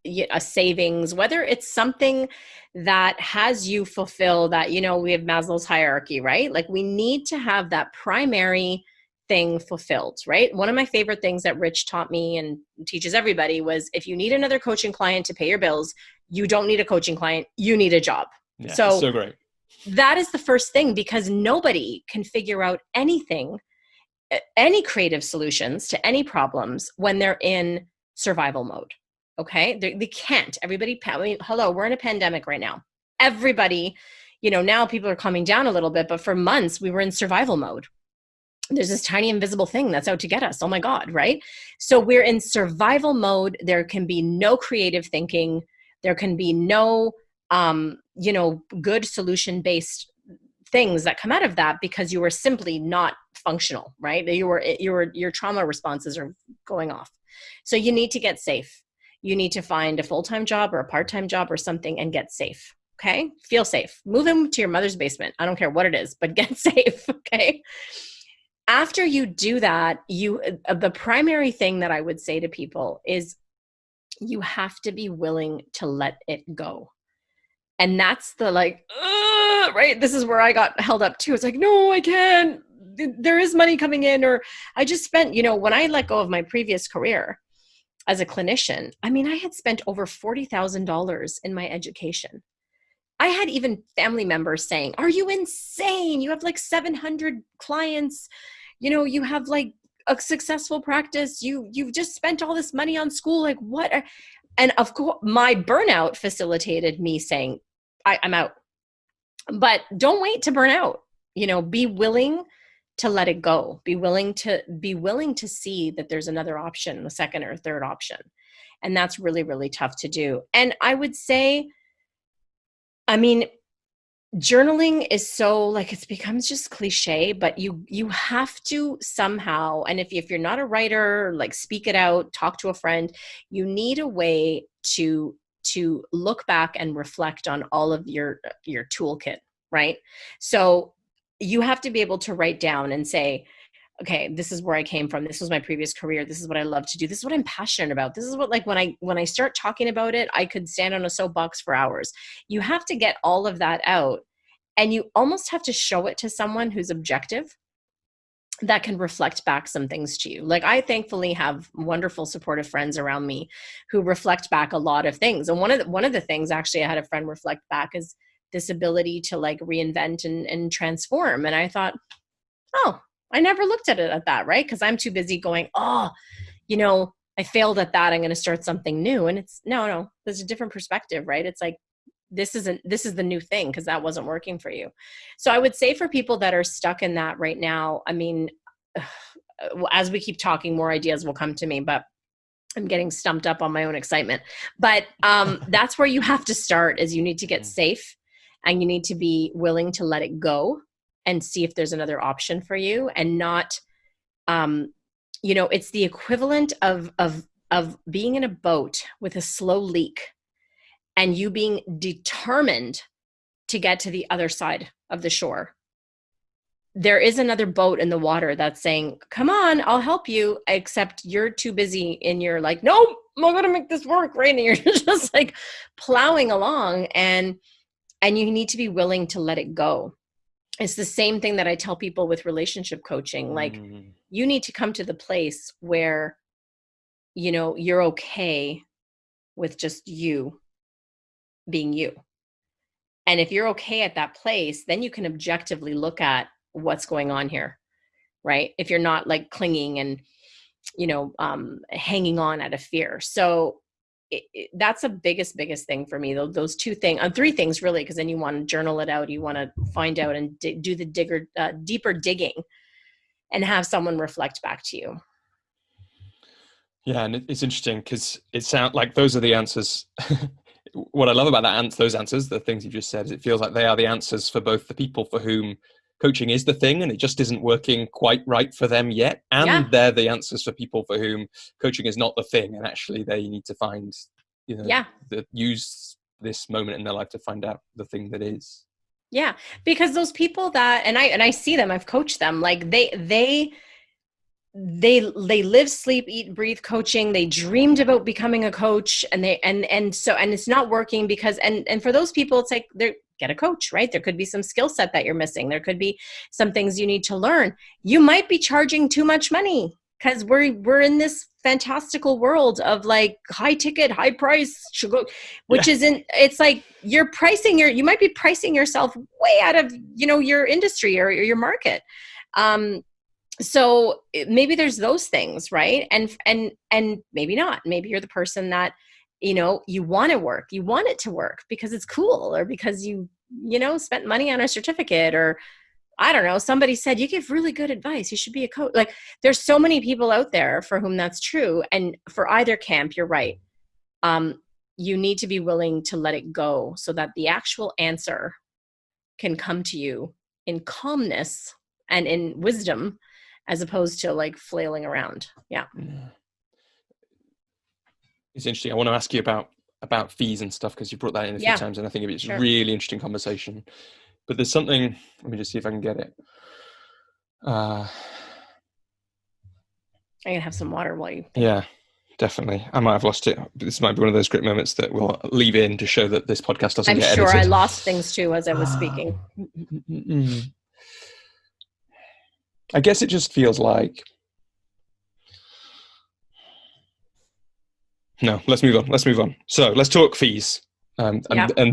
a savings, whether it's something that has you fulfill that, we have Maslow's hierarchy, right? Like we need to have that primary thing fulfilled, right? One of my favorite things that Rich taught me and teaches everybody was, if you need another coaching client to pay your bills, you don't need a coaching client, you need a job. Yeah, so great. That is the first thing, because nobody can figure out anything, any creative solutions to any problems when they're in survival mode. Okay. They can't. Hello, we're in a pandemic right now. Everybody, now people are calming down a little bit, but for months we were in survival mode. There's this tiny invisible thing that's out to get us. Oh my God. Right. So we're in survival mode. There can be no creative thinking. There can be no, good solution-based things that come out of that, because you were simply not functional, right? Your trauma responses are going off. So you need to get safe. You need to find a full-time job or a part-time job or something and get safe. Okay. Feel safe. Move him to your mother's basement. I don't care what it is, but get safe. Okay. After you do that, the primary thing that I would say to people is you have to be willing to let it go. And that's the right? This is where I got held up too. It's like, no, I can't. There is money coming in, or I just spent, when I let go of my previous career as a clinician, I had spent over $40,000 in my education. I had even family members saying, are you insane? You have 700 clients. You have a successful practice. You've just spent all this money on school. What? And of course, my burnout facilitated me saying, I'm out. But don't wait to burn out. Be willing to let it go. Be willing to see that there's another option, a second or third option. And that's really, really tough to do. And I would say, I mean, journaling is so like, it becomes just cliche, but you have to somehow, and if you're not a writer, like speak it out, talk to a friend, you need a way to look back and reflect on all of your toolkit, right? So you have to be able to write down and say, okay, this is where I came from. This was my previous career. This is what I love to do. This is what I'm passionate about. This is what, like, when I start talking about it, I could stand on a soapbox for hours. You have to get all of that out, and you almost have to show it to someone who's objective, that can reflect back some things to you. Like, I thankfully have wonderful supportive friends around me who reflect back a lot of things. And one of the things actually I had a friend reflect back is this ability to like reinvent and transform. And I thought, oh, I never looked at it at that, right? Because I'm too busy going, oh, I failed at that. I'm going to start something new. And it's no, there's a different perspective, right? It's like, this is the new thing because that wasn't working for you. So I would say for people that are stuck in that right now, I mean, as we keep talking, more ideas will come to me, but I'm getting stumped up on my own excitement. But that's where you have to start, is you need to get safe, and you need to be willing to let it go and see if there's another option for you, and not, it's the equivalent of being in a boat with a slow leak and you being determined to get to the other side of the shore. There is another boat in the water that's saying, come on, I'll help you, except you're too busy and you're like, nope, I'm going to make this work, right? And you're just like plowing along, and you need to be willing to let it go. It's the same thing that I tell people with relationship coaching. Like, you need to come to the place where, you're okay with just you being you. And if you're okay at that place, then you can objectively look at what's going on here, right? If you're not like clinging and, hanging on out of fear. So that's the biggest thing for me. Those two things, three things really, because then you want to journal it out. You want to find out and do the deeper digging, and have someone reflect back to you. Yeah, and it's interesting because it sounds like those are the answers. What I love about those answers, the things you just said, is it feels like they are the answers for both the people for whom coaching is the thing and it just isn't working quite right for them yet, and they're the answers for people for whom coaching is not the thing, and actually they need to find, use this moment in their life to find out the thing that is. Yeah, because those people that, and I see them, I've coached them, like they live, sleep, eat, breathe coaching. They dreamed about becoming a coach, and it's not working because, and for those people, it's like, get a coach, right? There could be some skill set that you're missing. There could be some things you need to learn. You might be charging too much money because we're in this fantastical world of like high ticket, high price, which isn't, it's like you might be pricing yourself way out of, your industry or your market. So maybe there's those things, right? And maybe not. Maybe you're the person that, you want it to work because it's cool, or because you spent money on a certificate, or I don't know, somebody said you give really good advice, you should be a coach. Like, there's so many people out there for whom that's true. And for either camp, you're right. You need to be willing to let it go so that the actual answer can come to you in calmness and in wisdom, as opposed to like flailing around. Yeah. It's interesting. I want to ask you about fees and stuff, because you brought that in a few times, and I think it's a really interesting conversation. But there's something, let me just see if I can get it. I'm going to have some water while you think. Yeah, definitely. I might have lost it. This might be one of those great moments that we'll leave in to show that this podcast doesn't get edited. I'm sure I lost things too as I was speaking. I guess it just feels like, no, let's move on. So let's talk fees. And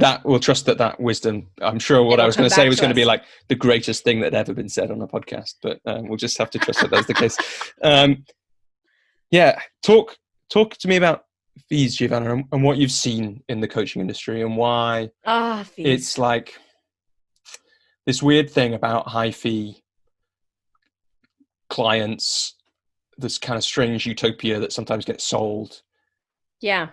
that we'll trust that wisdom. I'm sure what I was going to say was going to be like the greatest thing that had ever been said on a podcast, but we'll just have to trust that that's the case. Talk to me about fees, Giovanna, and what you've seen in the coaching industry, and why it's like this weird thing about high fee clients, this kind of strange utopia that sometimes gets sold. Yeah.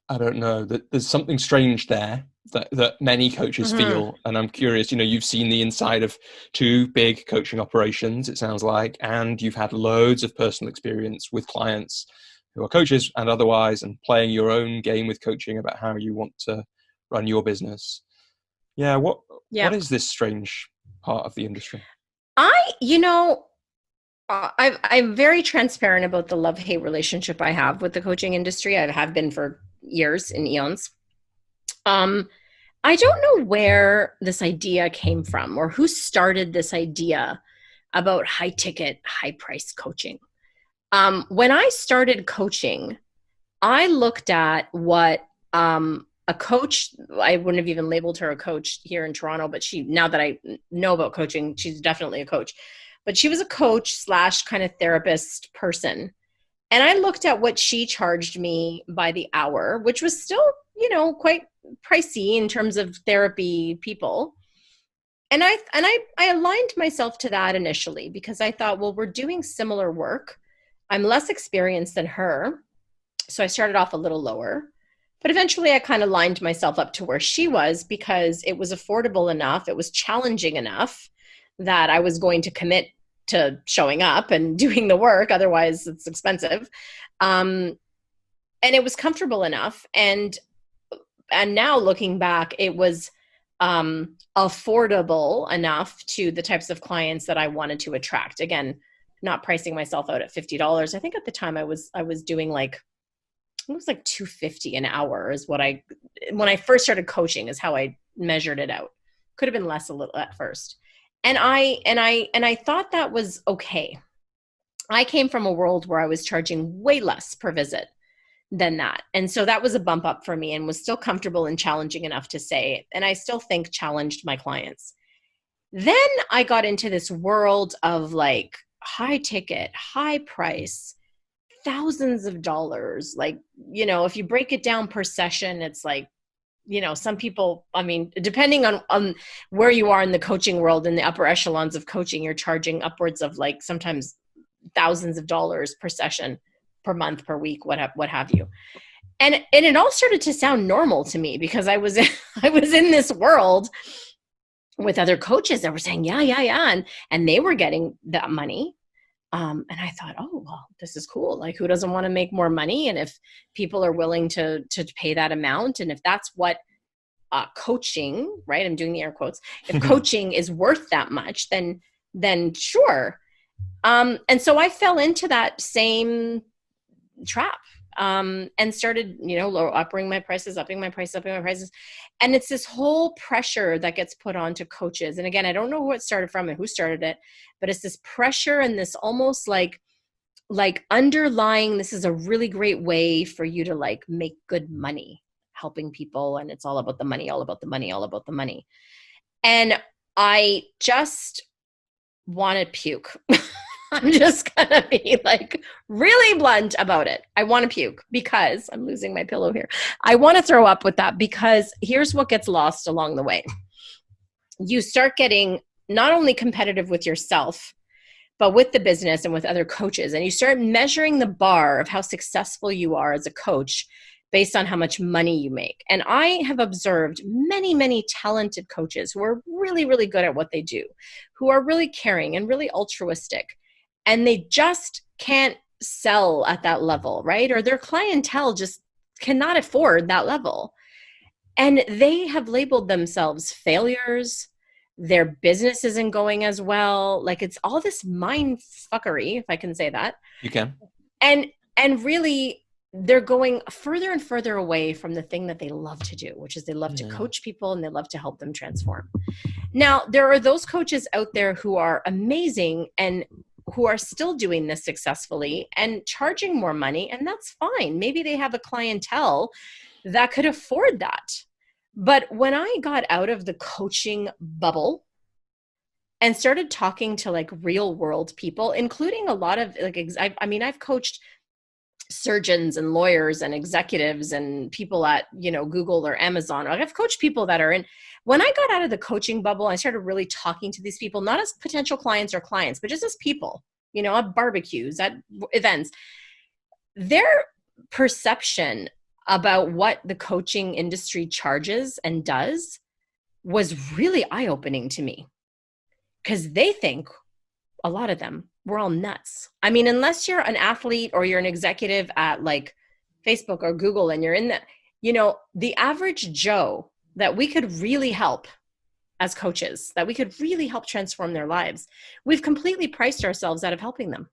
I don't know, that there's something strange there that many coaches Mm-hmm. feel. And I'm curious, you've seen the inside of two big coaching operations, it sounds like, and you've had loads of personal experience with clients who are coaches and otherwise, and playing your own game with coaching about how you want to run your business. Yeah. What Yeah. is this strange part of the industry? I, you know, I'm very transparent about the love-hate relationship I have with the coaching industry. I have been for years and eons. Um, I don't know where this idea came from or who started this idea about high ticket, high price coaching. When I started coaching, I looked at what a coach, I wouldn't have even labeled her a coach here in Toronto, but now that I know about coaching, she's definitely a coach. But she was a coach slash kind of therapist person. And I looked at what she charged me by the hour, which was still, quite pricey in terms of therapy people. And I aligned myself to that initially because I thought, well, we're doing similar work. I'm less experienced than her. So I started off a little lower. But eventually I kind of lined myself up to where she was because it was affordable enough, it was challenging enough that I was going to commit to showing up and doing the work. Otherwise, it's expensive. And it was comfortable enough. And now looking back, it was affordable enough to the types of clients that I wanted to attract. Again, not pricing myself out at $50. I think at the time I was doing like, it was like $250 an hour is when I first started coaching is how I measured it out. Could have been less a little at first. And I thought that was okay. I came from a world where I was charging way less per visit than that. And so that was a bump up for me and was still comfortable and challenging enough to say, and I still think challenged my clients. Then I got into this world of like high ticket, high price, thousands of dollars. Like, if you break it down per session, it's like, some people, I mean, depending on where you are in the coaching world, in the upper echelons of coaching, you're charging upwards of like sometimes thousands of dollars per session, per month, per week, what have you. And it all started to sound normal to me because I was I was in this world with other coaches that were saying, yeah. And they were getting that money. And I thought, oh, well, this is cool. Like, who doesn't want to make more money? And if people are willing to pay that amount, and if that's what coaching, right? I'm doing the air quotes. If coaching is worth that much, then sure. And so I fell into that same trap. And started, upping my prices. And it's this whole pressure that gets put onto coaches. And again, I don't know who it started from and who started it, but it's this pressure and this almost like underlying, this is a really great way for you to like make good money helping people. And it's all about the money, all about the money, all about the money. And I just want to puke. I'm just going to be like really blunt about it. I want to puke because I'm losing my pillow here. I want to throw up with that because here's what gets lost along the way. You start getting not only competitive with yourself, but with the business and with other coaches. And you start measuring the bar of how successful you are as a coach based on how much money you make. And I have observed many, many talented coaches who are really, really good at what they do, who are really caring and really altruistic. And they just can't sell at that level, right? Or their clientele just cannot afford that level. And they have labeled themselves failures. Their business isn't going as well. Like, it's all this mind fuckery, if I can say that. You can. And really, they're going further and further away from the thing that they love to do, which is they love to coach people and they love to help them transform. Now, there are those coaches out there who are amazing and who are still doing this successfully and charging more money, and that's fine. Maybe they have a clientele that could afford that. But when I got out of the coaching bubble and started talking to like real world people, including a lot of like, I've coached surgeons and lawyers and executives and people at, Google or Amazon. I've coached people that are in. When I got out of the coaching bubble, I started really talking to these people, not as potential clients or clients, but just as people, at barbecues, at events. Their perception about what the coaching industry charges and does was really eye-opening to me, because they think, a lot of them, we're all nuts. I mean, unless you're an athlete or you're an executive at like Facebook or Google and you're in the, the average Joe that we could really help as coaches, that we could really help transform their lives, we've completely priced ourselves out of helping them.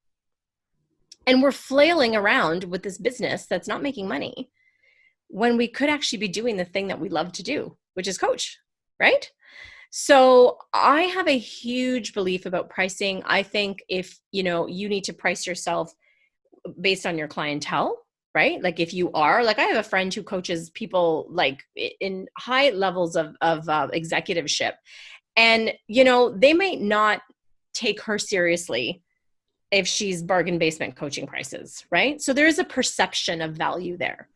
And we're flailing around with this business that's not making money when we could actually be doing the thing that we love to do, which is coach, right? So I have a huge belief about pricing. I think if, you need to price yourself based on your clientele, right? Like if you are, like I have a friend who coaches people like in high levels of executiveship, and, they might not take her seriously if she's bargain basement coaching prices, right? So there is a perception of value there.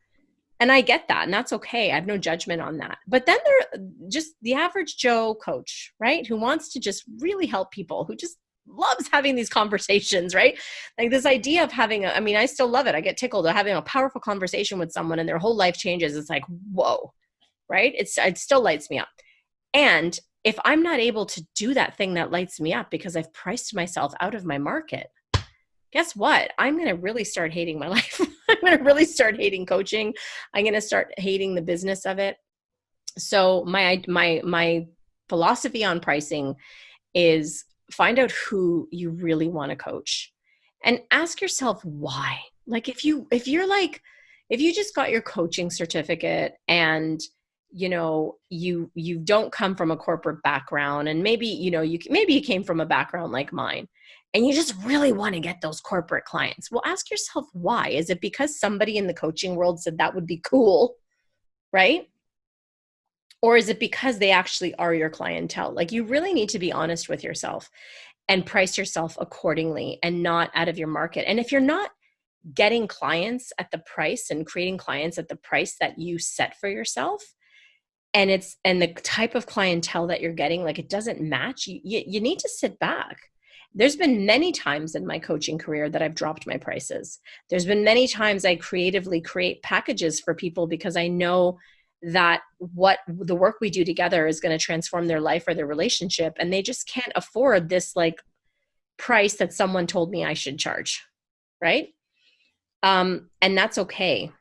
And I get that, and that's okay. I have no judgment on that. But then there just the average Joe coach, right? Who wants to just really help people, who just loves having these conversations, right? Like this idea of having I still love it. I get tickled at having a powerful conversation with someone and their whole life changes. It's like, whoa, right? It still lights me up. And if I'm not able to do that thing that lights me up because I've priced myself out of my market, guess what? I'm going to really start hating my life. I'm going to really start hating coaching. I'm going to start hating the business of it. So my philosophy on pricing is find out who you really want to coach and ask yourself why. Like if you just got your coaching certificate and you don't come from a corporate background, and maybe you came from a background like mine, and you just really want to get those corporate clients. Well, ask yourself why. Is it because somebody in the coaching world said that would be cool, right? Or is it because they actually are your clientele? Like you really need to be honest with yourself and price yourself accordingly and not out of your market. And if you're not getting clients at the price and creating clients at the price that you set for yourself, and the type of clientele that you're getting, like it doesn't match, you need to sit back. There's been many times in my coaching career that I've dropped my prices. There's been many times I creatively create packages for people because I know that what the work we do together is going to transform their life or their relationship, and they just can't afford this like price that someone told me I should charge, right? And that's okay.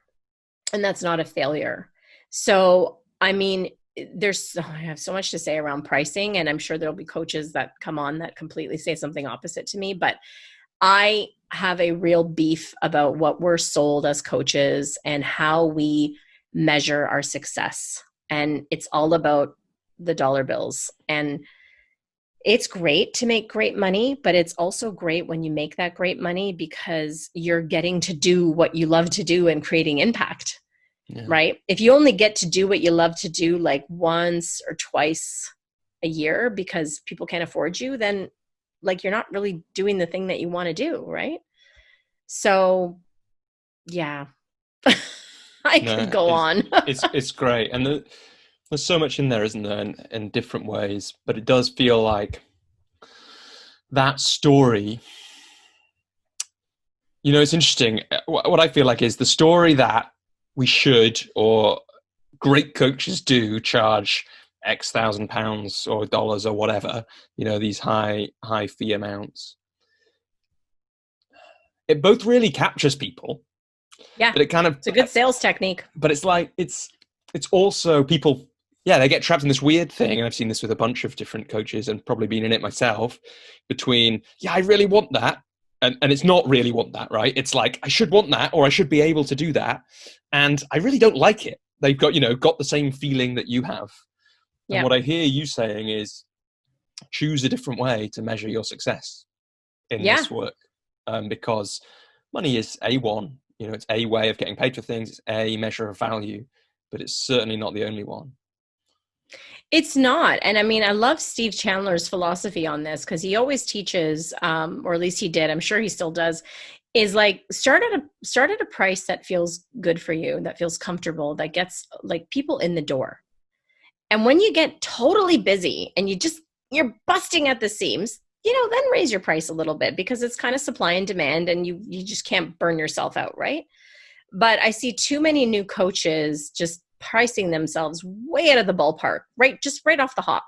And that's not a failure. So, I mean, I have so much to say around pricing, and I'm sure there'll be coaches that come on that completely say something opposite to me, but I have a real beef about what we're sold as coaches and how we measure our success. And it's all about the dollar bills. And it's great to make great money, but it's also great when you make that great money because you're getting to do what you love to do and creating impact. Yeah. Right? If you only get to do what you love to do like once or twice a year because people can't afford you, then like you're not really doing the thing that you want to do, right? So, yeah, I could go on. it's great, and there's so much in there, isn't there, in different ways. But it does feel like that story. It's interesting. What I feel like is the story that we should, or great coaches do, charge X thousand pounds or dollars or whatever, these high fee amounts. It both really captures people. Yeah. But it's a good sales technique. But it's like, it's also people, they get trapped in this weird thing. And I've seen this with a bunch of different coaches and probably been in it myself, between, I really want that. And it's not really want that, right? It's like, I should want that, or I should be able to do that. And I really don't like it. They've got, got the same feeling that you have. And what I hear you saying is choose a different way to measure your success in this work. Because money is one, it's a way of getting paid for things. It's a measure of value, but it's certainly not the only one. It's not. And I mean, I love Steve Chandler's philosophy on this because he always teaches, or at least he did, I'm sure he still does, is like start at a price that feels good for you, that feels comfortable, that gets like people in the door. And when you get totally busy and you're busting at the seams, then raise your price a little bit because it's kind of supply and demand and you just can't burn yourself out, right? But I see too many new coaches just pricing themselves way out of the ballpark, right? Just right off the hop.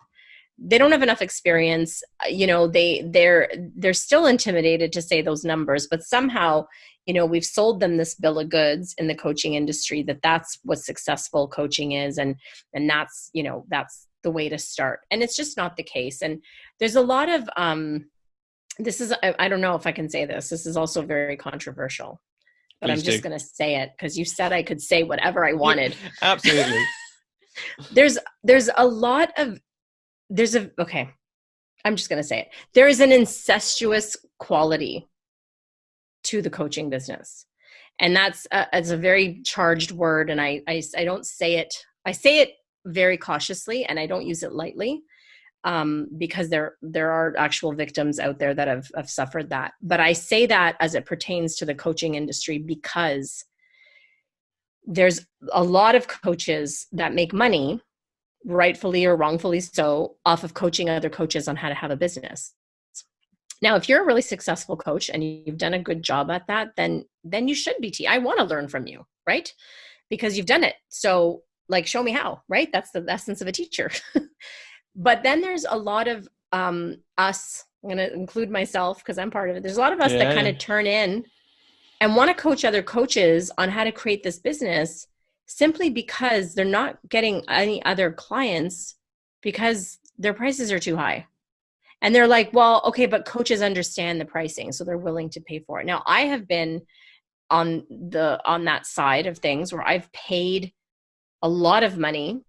They don't have enough experience. They're still intimidated to say those numbers, but somehow, we've sold them this bill of goods in the coaching industry that's what successful coaching is. And that's, that's the way to start. And it's just not the case. And there's a lot of, I don't know if I can say this. This is also very controversial, but Please I'm just going to say it because you said I could say whatever I wanted. Absolutely. Okay, I'm just going to say it. There is an incestuous quality to the coaching business. And it's a very charged word. And I don't say it. I say it very cautiously and I don't use it lightly because there are actual victims out there that have suffered that. But I say that as it pertains to the coaching industry because there's a lot of coaches that make money, rightfully or wrongfully so, off of coaching other coaches on how to have a business. Now, if you're a really successful coach and you've done a good job at that, then you should be. I want to learn from you, right? Because you've done it. So show me how, right? That's the essence of a teacher. But then there's a lot of us, I'm going to include myself because I'm part of it. There's a lot of us that kind of turn in and want to coach other coaches on how to create this business simply because they're not getting any other clients because their prices are too high. And they're like, well, okay, but coaches understand the pricing, so they're willing to pay for it. Now, I have been on that side of things where I've paid a lot of money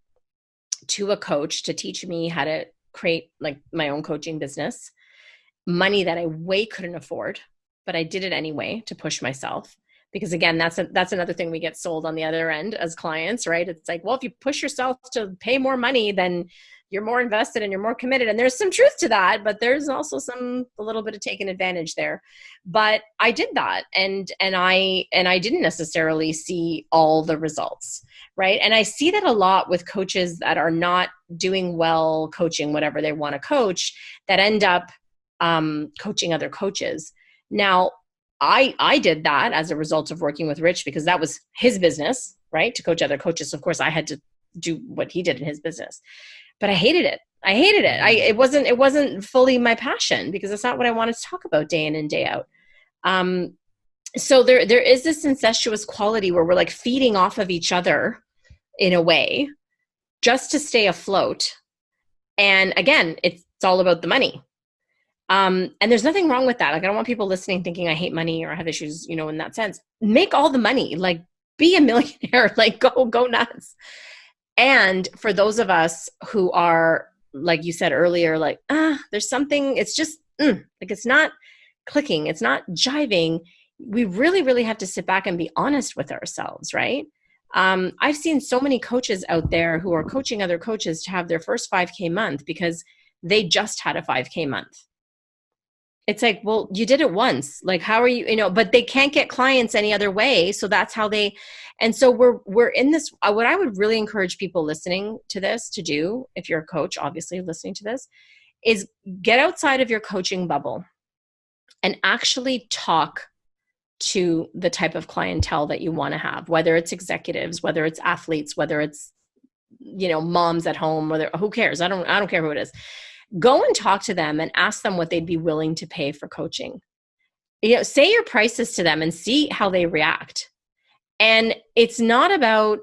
to a coach to teach me how to create my own coaching business, money that I way couldn't afford, but I did it anyway to push myself. Because again, that's another thing we get sold on the other end as clients, right? It's like, well, if you push yourself to pay more money, then you're more invested and you're more committed. And there's some truth to that, but there's also a little bit of taking advantage there. But I did that and I didn't necessarily see all the results, right? And I see that a lot with coaches that are not doing well coaching whatever they want to coach that end up coaching other coaches. Now, I did that as a result of working with Rich because that was his business, right? To coach other coaches. So of course I had to do what he did in his business, but I hated it. It wasn't fully my passion because that's not what I wanted to talk about day in and day out. So there is this incestuous quality where we're feeding off of each other in a way just to stay afloat. And again, it's all about the money. And there's nothing wrong with that. I don't want people listening thinking I hate money or I have issues, in that sense. Make all the money, be a millionaire, go nuts. And for those of us who are, like you said earlier, there's something, it's just, it's not clicking, it's not jiving. We really, really have to sit back and be honest with ourselves, right? I've seen so many coaches out there who are coaching other coaches to have their first 5K month because they just had a 5K month. It's like, well, you did it once. How are you, but they can't get clients any other way. So that's how and so we're in this, what I would really encourage people listening to this to do, if you're a coach, obviously listening to this, is get outside of your coaching bubble and actually talk to the type of clientele that you want to have, whether it's executives, whether it's athletes, whether it's, moms at home, who cares? I don't care who it is. Go and talk to them and ask them what they'd be willing to pay for coaching. Say your prices to them and see how they react. And it's not about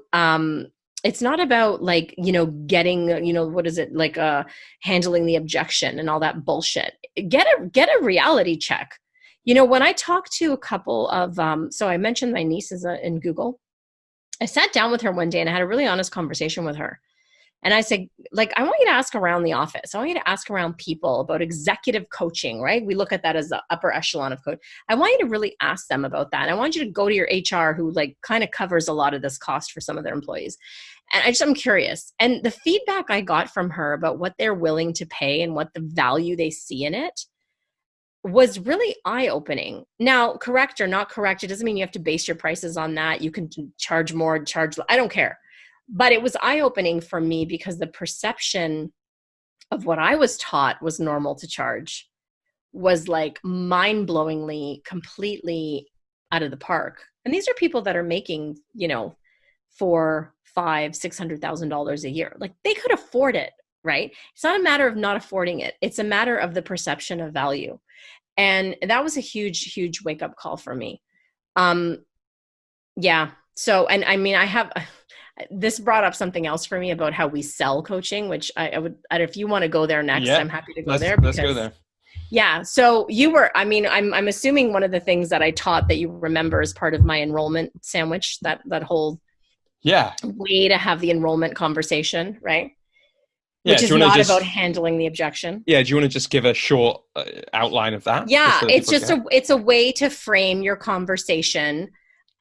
getting, what is it? Handling the objection and all that bullshit. Get a reality check. When I talked to a couple of, so I mentioned my niece is in Google. I sat down with her one day and I had a really honest conversation with her. And I said, I want you to ask around the office. I want you to ask around people about executive coaching, right? We look at that as the upper echelon of coach. I want you to really ask them about that. I want you to go to your HR who kind of covers a lot of this cost for some of their employees. And I'm curious. And the feedback I got from her about what they're willing to pay and what the value they see in it was really eye-opening. Now, correct or not correct, it doesn't mean you have to base your prices on that. You can charge more, I don't care. But it was eye-opening for me because the perception of what I was taught was normal to charge was mind-blowingly, completely out of the park. And these are people that are making, $400,000, $500,000, $600,000 a year. Like they could afford it, right? It's not a matter of not affording it. It's a matter of the perception of value. And that was a huge, huge wake up call for me. Yeah. So, and I mean, this brought up something else for me about how we sell coaching, which I would, if you want to go there next, I'm happy to go there. Let's go there. Yeah. So I'm assuming one of the things that I taught that you remember as part of my enrollment sandwich, that whole way to have the enrollment conversation, right? Yeah, which is not about handling the objection. Yeah. Do you want to just give a short outline of that? Yeah. It's a way to frame your conversation.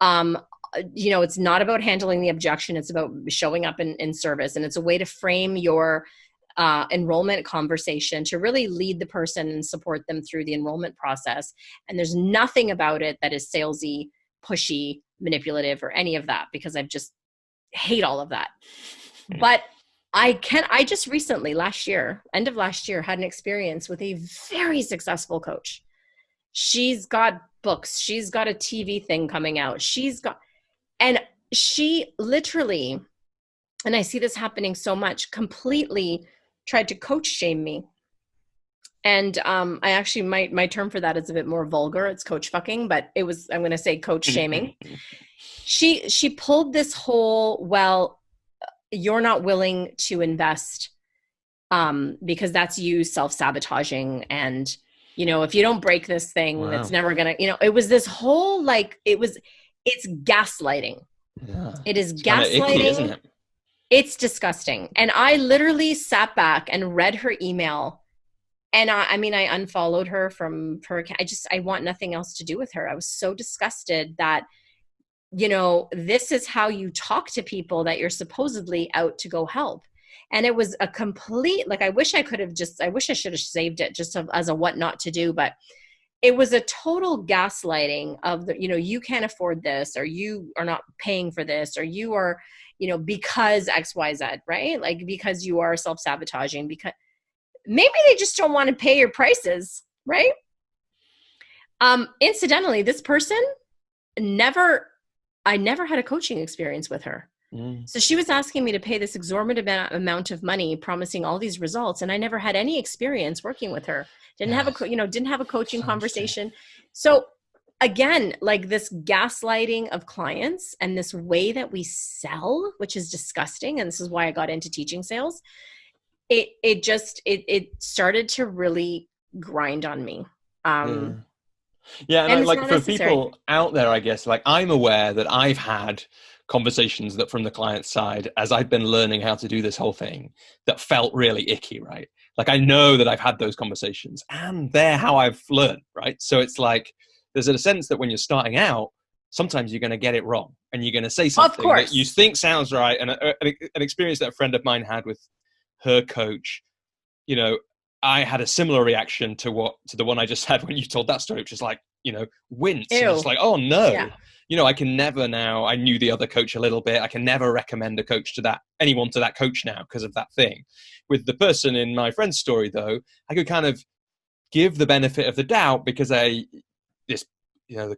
It's not about handling the objection. It's about showing up in service. And it's a way to frame your enrollment conversation to really lead the person and support them through the enrollment process. And there's nothing about it that is salesy, pushy, manipulative, or any of that, because I just hate all of that. But I just recently, end of last year, had an experience with a very successful coach. She's got books. She's got a TV thing coming out. And she literally, and I see this happening so much, completely tried to coach shame me. And I actually, my term for that is a bit more vulgar. It's coach fucking, but I'm going to say coach shaming. She pulled this whole, well, you're not willing to invest because that's you self-sabotaging. And, if you don't break this thing, it's never going to, it was this whole, it's gaslighting. Yeah. It is it's gaslighting. Icky, isn't it? It's disgusting. And I literally sat back and read her email. And I unfollowed her from her account. I want nothing else to do with her. I was so disgusted that, this is how you talk to people that you're supposedly out to go help. And it was a complete, I wish I should have saved it just as a what not to do, but it was a total gaslighting of you can't afford this, or you are not paying for this, or you are, because XYZ, right? Because you are self-sabotaging, because maybe they just don't want to pay your prices, right? Incidentally, this person I never had a coaching experience with her. So she was asking me to pay this exorbitant amount of money, promising all these results. And I never had any experience working with her. Didn't have a coaching conversation. So again, this gaslighting of clients and this way that we sell, which is disgusting. And this is why I got into teaching sales. It started to really grind on me. Yeah, and for people out there, I guess, I'm aware that I've had conversations that from the client side, as I've been learning how to do this whole thing, that felt really icky, right? I know that I've had those conversations, and they're how I've learned, right? So it's there's a sense that when you're starting out, sometimes you're going to get it wrong, and you're going to say something that you think sounds right. And an experience that a friend of mine had with her coach, I had a similar reaction to the one I just had when you told that story, which is wince. And it's oh no, yeah. I can never now. I knew the other coach a little bit. I can never recommend anyone to that coach now because of that thing. With the person in my friend's story, though, I could kind of give the benefit of the doubt because the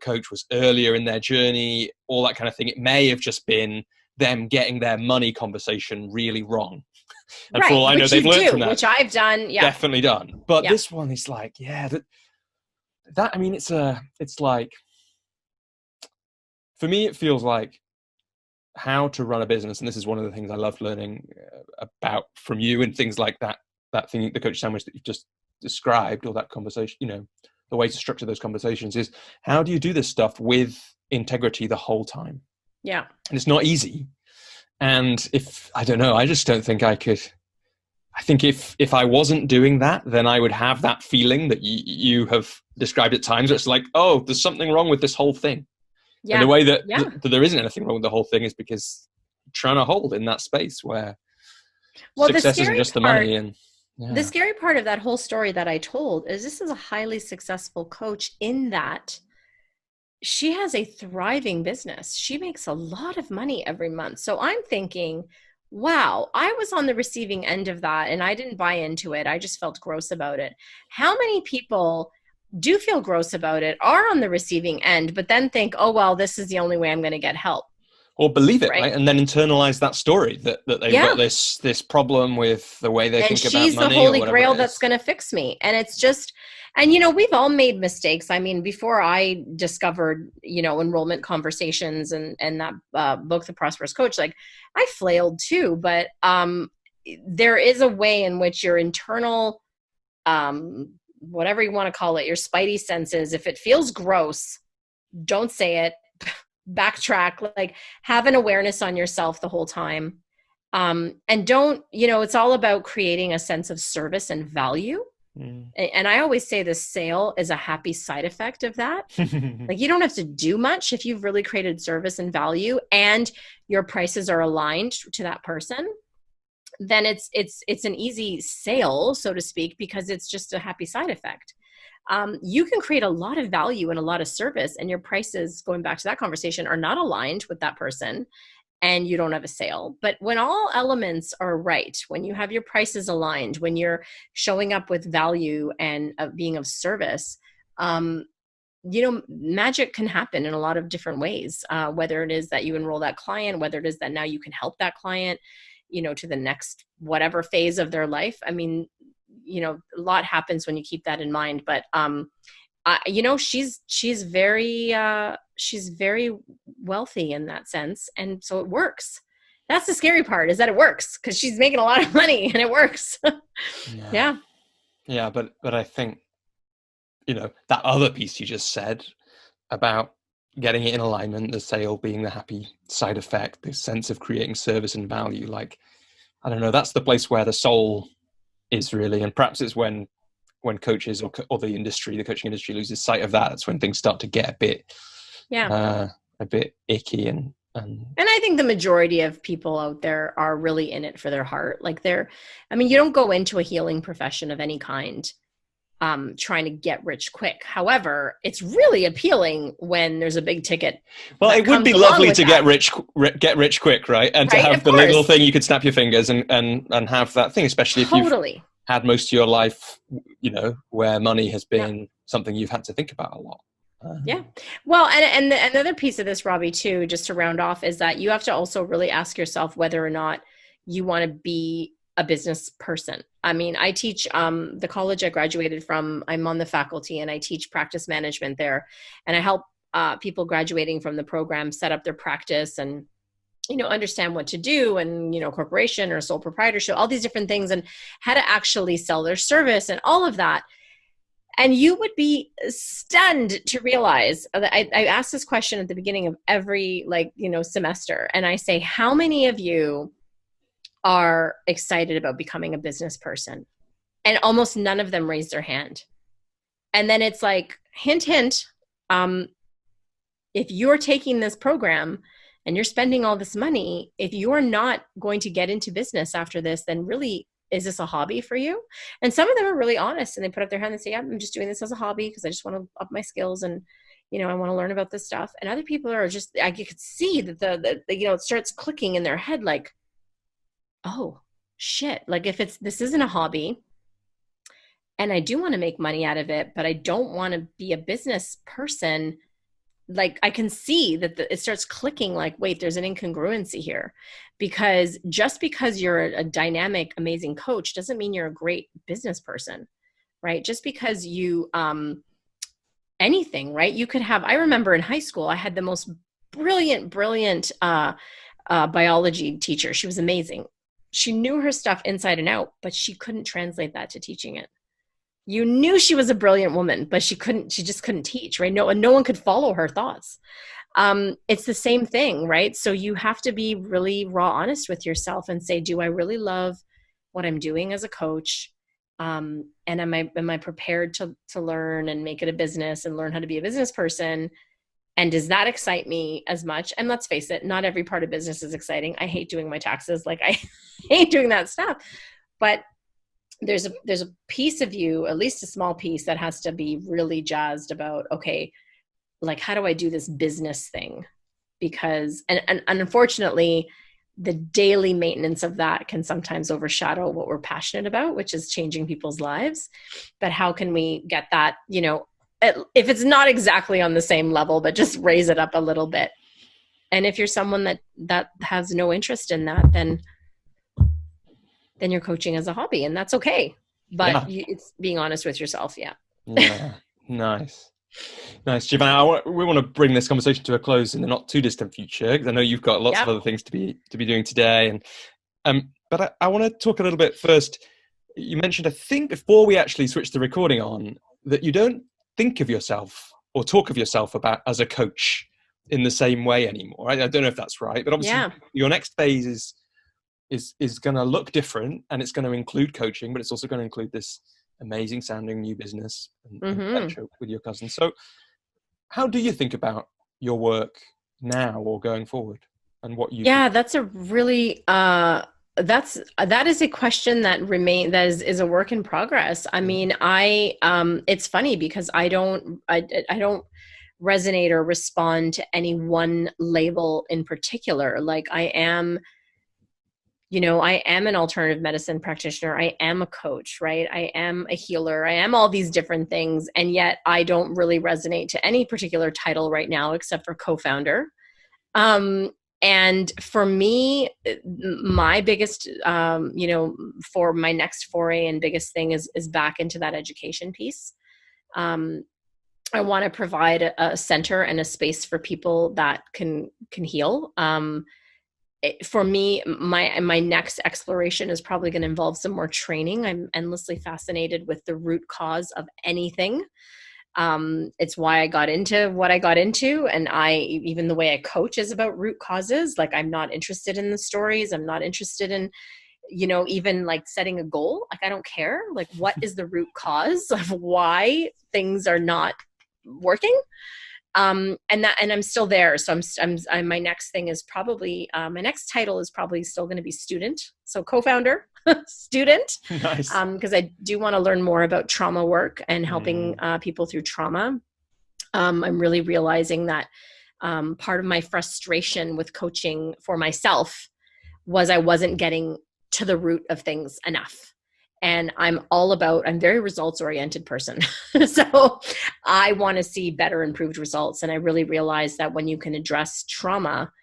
coach was earlier in their journey, all that kind of thing. It may have just been them getting their money conversation really wrong. And for all I know, they've learned from that. Which I've done, definitely done. But this one is for me, it feels like how to run a business. And this is one of the things I loved learning about from you, and things like that thing, the coach sandwich that you've just described, or that conversation, the way to structure those conversations is, how do you do this stuff with integrity the whole time? Yeah. And it's not easy. And I just don't think I could. I think if I wasn't doing that, then I would have that feeling that you have described at times, where it's oh, there's something wrong with this whole thing. Yeah. And the way that there isn't anything wrong with the whole thing is because you're trying to hold in that space where success isn't just the money. And the scary part of that whole story that I told is this is a highly successful coach in that she has a thriving business. She makes a lot of money every month. So I'm thinking, wow, I was on the receiving end of that and I didn't buy into it. I just felt gross about it. How many people do feel gross about it, are on the receiving end, but then think, oh, well, this is the only way I'm going to get help. Or believe it, right? And then internalize that story that they've got this problem with the way they think about money. And she's the holy grail that's going to fix me. And it's just, and, we've all made mistakes. I mean, before I discovered, enrollment conversations and that book, The Prosperous Coach, like I flailed too, but there is a way in which your internal, whatever you want to call it, your spidey senses, if it feels gross, don't say it. Backtrack, like have an awareness on yourself the whole time. And don't, it's all about creating a sense of service and value. And I always say the sale is a happy side effect of that. Like you don't have to do much if you've really created service and value and your prices are aligned to that person, then it's an easy sale, so to speak, because it's just a happy side effect. You can create a lot of value and a lot of service, and your prices, going back to that conversation, are not aligned with that person, and you don't have a sale. But when all elements are right, when you have your prices aligned, when you're showing up with value and being of service, magic can happen in a lot of different ways, whether it is that you enroll that client, whether it is that now you can help that client, to the next whatever phase of their life. I mean, a lot happens when you keep that in mind, but, she's very wealthy in that sense. And so it works. That's the scary part, is that it works because she's making a lot of money and it works. Yeah. Yeah. But I think, that other piece you just said about getting it in alignment, the sale being the happy side effect, this sense of creating service and value, like, I don't know, that's the place where the soul is really, and perhaps it's when coaches or the coaching industry loses sight of that. That's when things start to get a bit icky and I think the majority of people out there are really in it for their heart. Like you don't go into a healing profession of any kind trying to get rich quick. However, it's really appealing when there's a big ticket. Well, it would be lovely to get rich quick, right? And to have the little thing you could snap your fingers and have that thing, especially if you've had most of your life, where money has been something you've had to think about a lot. Yeah. Well, and another piece of this, Robbie, too, just to round off, is that you have to also really ask yourself whether or not you want to be a business person. I mean, I teach the college I graduated from. I'm on the faculty and I teach practice management there. And I help people graduating from the program set up their practice and, understand what to do and, corporation or sole proprietorship, all these different things, and how to actually sell their service and all of that. And you would be stunned to realize that I asked this question at the beginning of every semester. And I say, how many of you are excited about becoming a business person? And almost none of them raise their hand. And then it's like, hint, hint, if you're taking this program and you're spending all this money, if you're not going to get into business after this, then really, is this a hobby for you? And some of them are really honest and they put up their hand and say, yeah, I'm just doing this as a hobby because I just want to up my skills and, I want to learn about this stuff. And other people are just, you could see that it starts clicking in their head like, oh shit, like if this isn't a hobby and I do want to make money out of it, but I don't want to be a business person, like I can see that it starts clicking like, wait, there's an incongruency here, because just because you're a dynamic, amazing coach doesn't mean you're a great business person, right? Just because you, anything, right? You could have, I remember in high school, I had the most brilliant biology teacher. She was amazing. She knew her stuff inside and out, but she couldn't translate that to teaching it. You knew she was a brilliant woman, but she just couldn't teach, right? No one could follow her thoughts. It's the same thing, right? So you have to be really raw honest with yourself and say, do I really love what I'm doing as a coach? And am I prepared to learn and make it a business and learn how to be a business person? And does that excite me as much? And let's face it, not every part of business is exciting. I hate doing my taxes. Like I hate doing that stuff, but there's a piece of you, at least a small piece, that has to be really jazzed about, okay, like, how do I do this business thing? Because, and unfortunately, the daily maintenance of that can sometimes overshadow what we're passionate about, which is changing people's lives. But how can we get that, if it's not exactly on the same level, but just raise it up a little bit. And if you're someone that has no interest in that, then you're coaching as a hobby, and that's okay. But it's being honest with yourself. Yeah. Yeah. Nice. Giovanna, we want to bring this conversation to a close in the not too distant future, because I know you've got lots of other things to be doing today. And but I want to talk a little bit first. You mentioned, I think, before we actually switched the recording on, that you don't think of yourself or talk of yourself about as a coach in the same way anymore. I don't know if that's right, but obviously your next phase is going to look different, and it's going to include coaching, but it's also going to include this amazing sounding new business and venture with your cousin. So how do you think about your work now or going forward, and what you that's a really that is a question that is a work in progress. I mean, it's funny because I don't resonate or respond to any one label in particular. Like I am an alternative medicine practitioner. I am a coach, right? I am a healer. I am all these different things. And yet I don't really resonate to any particular title right now, except for co-founder. And for me, my biggest, for my next foray and biggest thing is back into that education piece. I want to provide a center and a space for people that can heal. For me, my next exploration is probably going to involve some more training. I'm endlessly fascinated with the root cause of anything. It's why I got into what I got into. And even the way I coach is about root causes. Like, I'm not interested in the stories. I'm not interested in, even like setting a goal. Like, I don't care. Like, what is the root cause of why things are not working? And I'm still there. So I'm my next thing is probably, my next title is probably still going to be student. So co-founder, student. Nice. Because I do want to learn more about trauma work and helping people through trauma. I'm really realizing that part of my frustration with coaching for myself was I wasn't getting to the root of things enough. And I'm very results oriented person. So I want to see better improved results. And I really realized that when you can address trauma,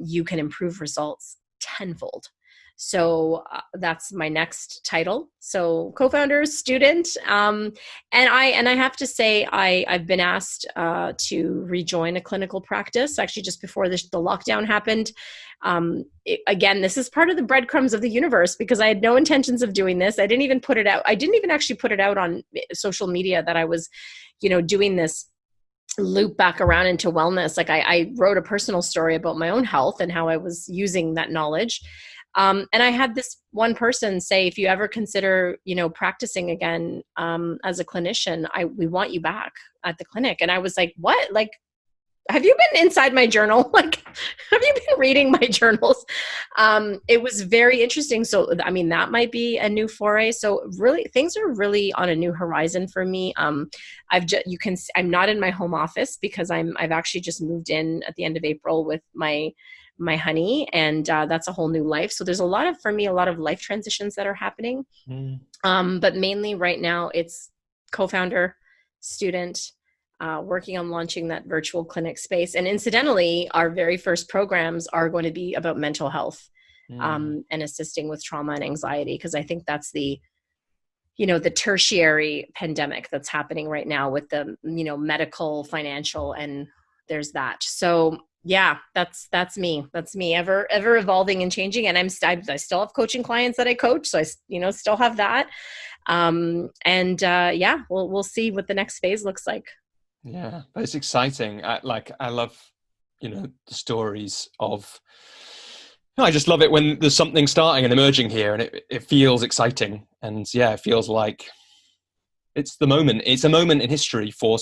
you can improve results tenfold. So that's my next title. So co-founder, student. And I have to say, I've been asked to rejoin a clinical practice actually just before the lockdown happened. Again, this is part of the breadcrumbs of the universe, because I had no intentions of doing this. I didn't even put it out. I didn't even actually put it out on social media that I was, doing this loop back around into wellness. Like I wrote a personal story about my own health and how I was using that knowledge. And I had this one person say, if you ever consider, practicing again, as a clinician, we want you back at the clinic. And I was like, what? Like, have you been inside my journal? Like, have you been reading my journals? It was very interesting. So, I mean, that might be a new foray. So really, things are really on a new horizon for me. I'm not in my home office because I've actually just moved in at the end of April with my honey, and that's a whole new life. So there's a lot of life transitions that are happening. But mainly right now it's co-founder, student, working on launching that virtual clinic space. And incidentally, our very first programs are going to be about mental health, and assisting with trauma and anxiety. Because I think that's the tertiary pandemic that's happening right now with the, medical, financial, and there's that. So yeah, that's me. That's me, ever evolving and changing. And I still have coaching clients that I coach. So I, still have that. We'll see what the next phase looks like. Yeah, but it's exciting. I love, the stories of, I just love it when there's something starting and emerging here, and it feels exciting. And yeah, it feels like it's the moment. It's a moment in history for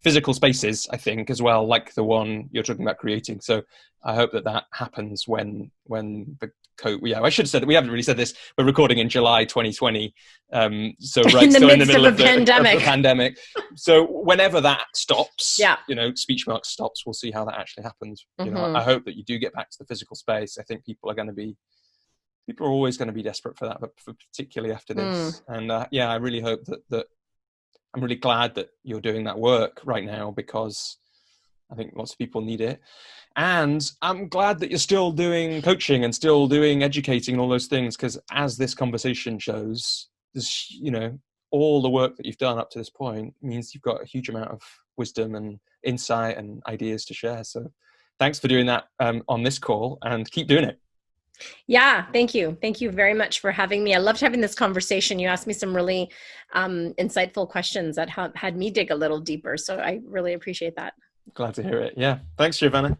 physical spaces, I think, as well, like the one you're talking about creating. So I hope that happens when the I should have said that. We haven't really said this. We're recording in July 2020. So right, still in the middle of the pandemic. So whenever that stops, speech marks stops, we'll see how that actually happens. I hope that you do get back to the physical space. I think people are always going to be desperate for that, but particularly after this. And I really hope that I'm really glad that you're doing that work right now, because I think lots of people need it. And I'm glad that you're still doing coaching and still doing educating and all those things, because as this conversation shows, this, all the work that you've done up to this point means you've got a huge amount of wisdom and insight and ideas to share. So thanks for doing that on this call, and keep doing it. Yeah, thank you. Thank you very much for having me. I loved having this conversation. You asked me some really insightful questions that had me dig a little deeper. So I really appreciate that. Glad to hear it. Yeah. Thanks, Giovanna.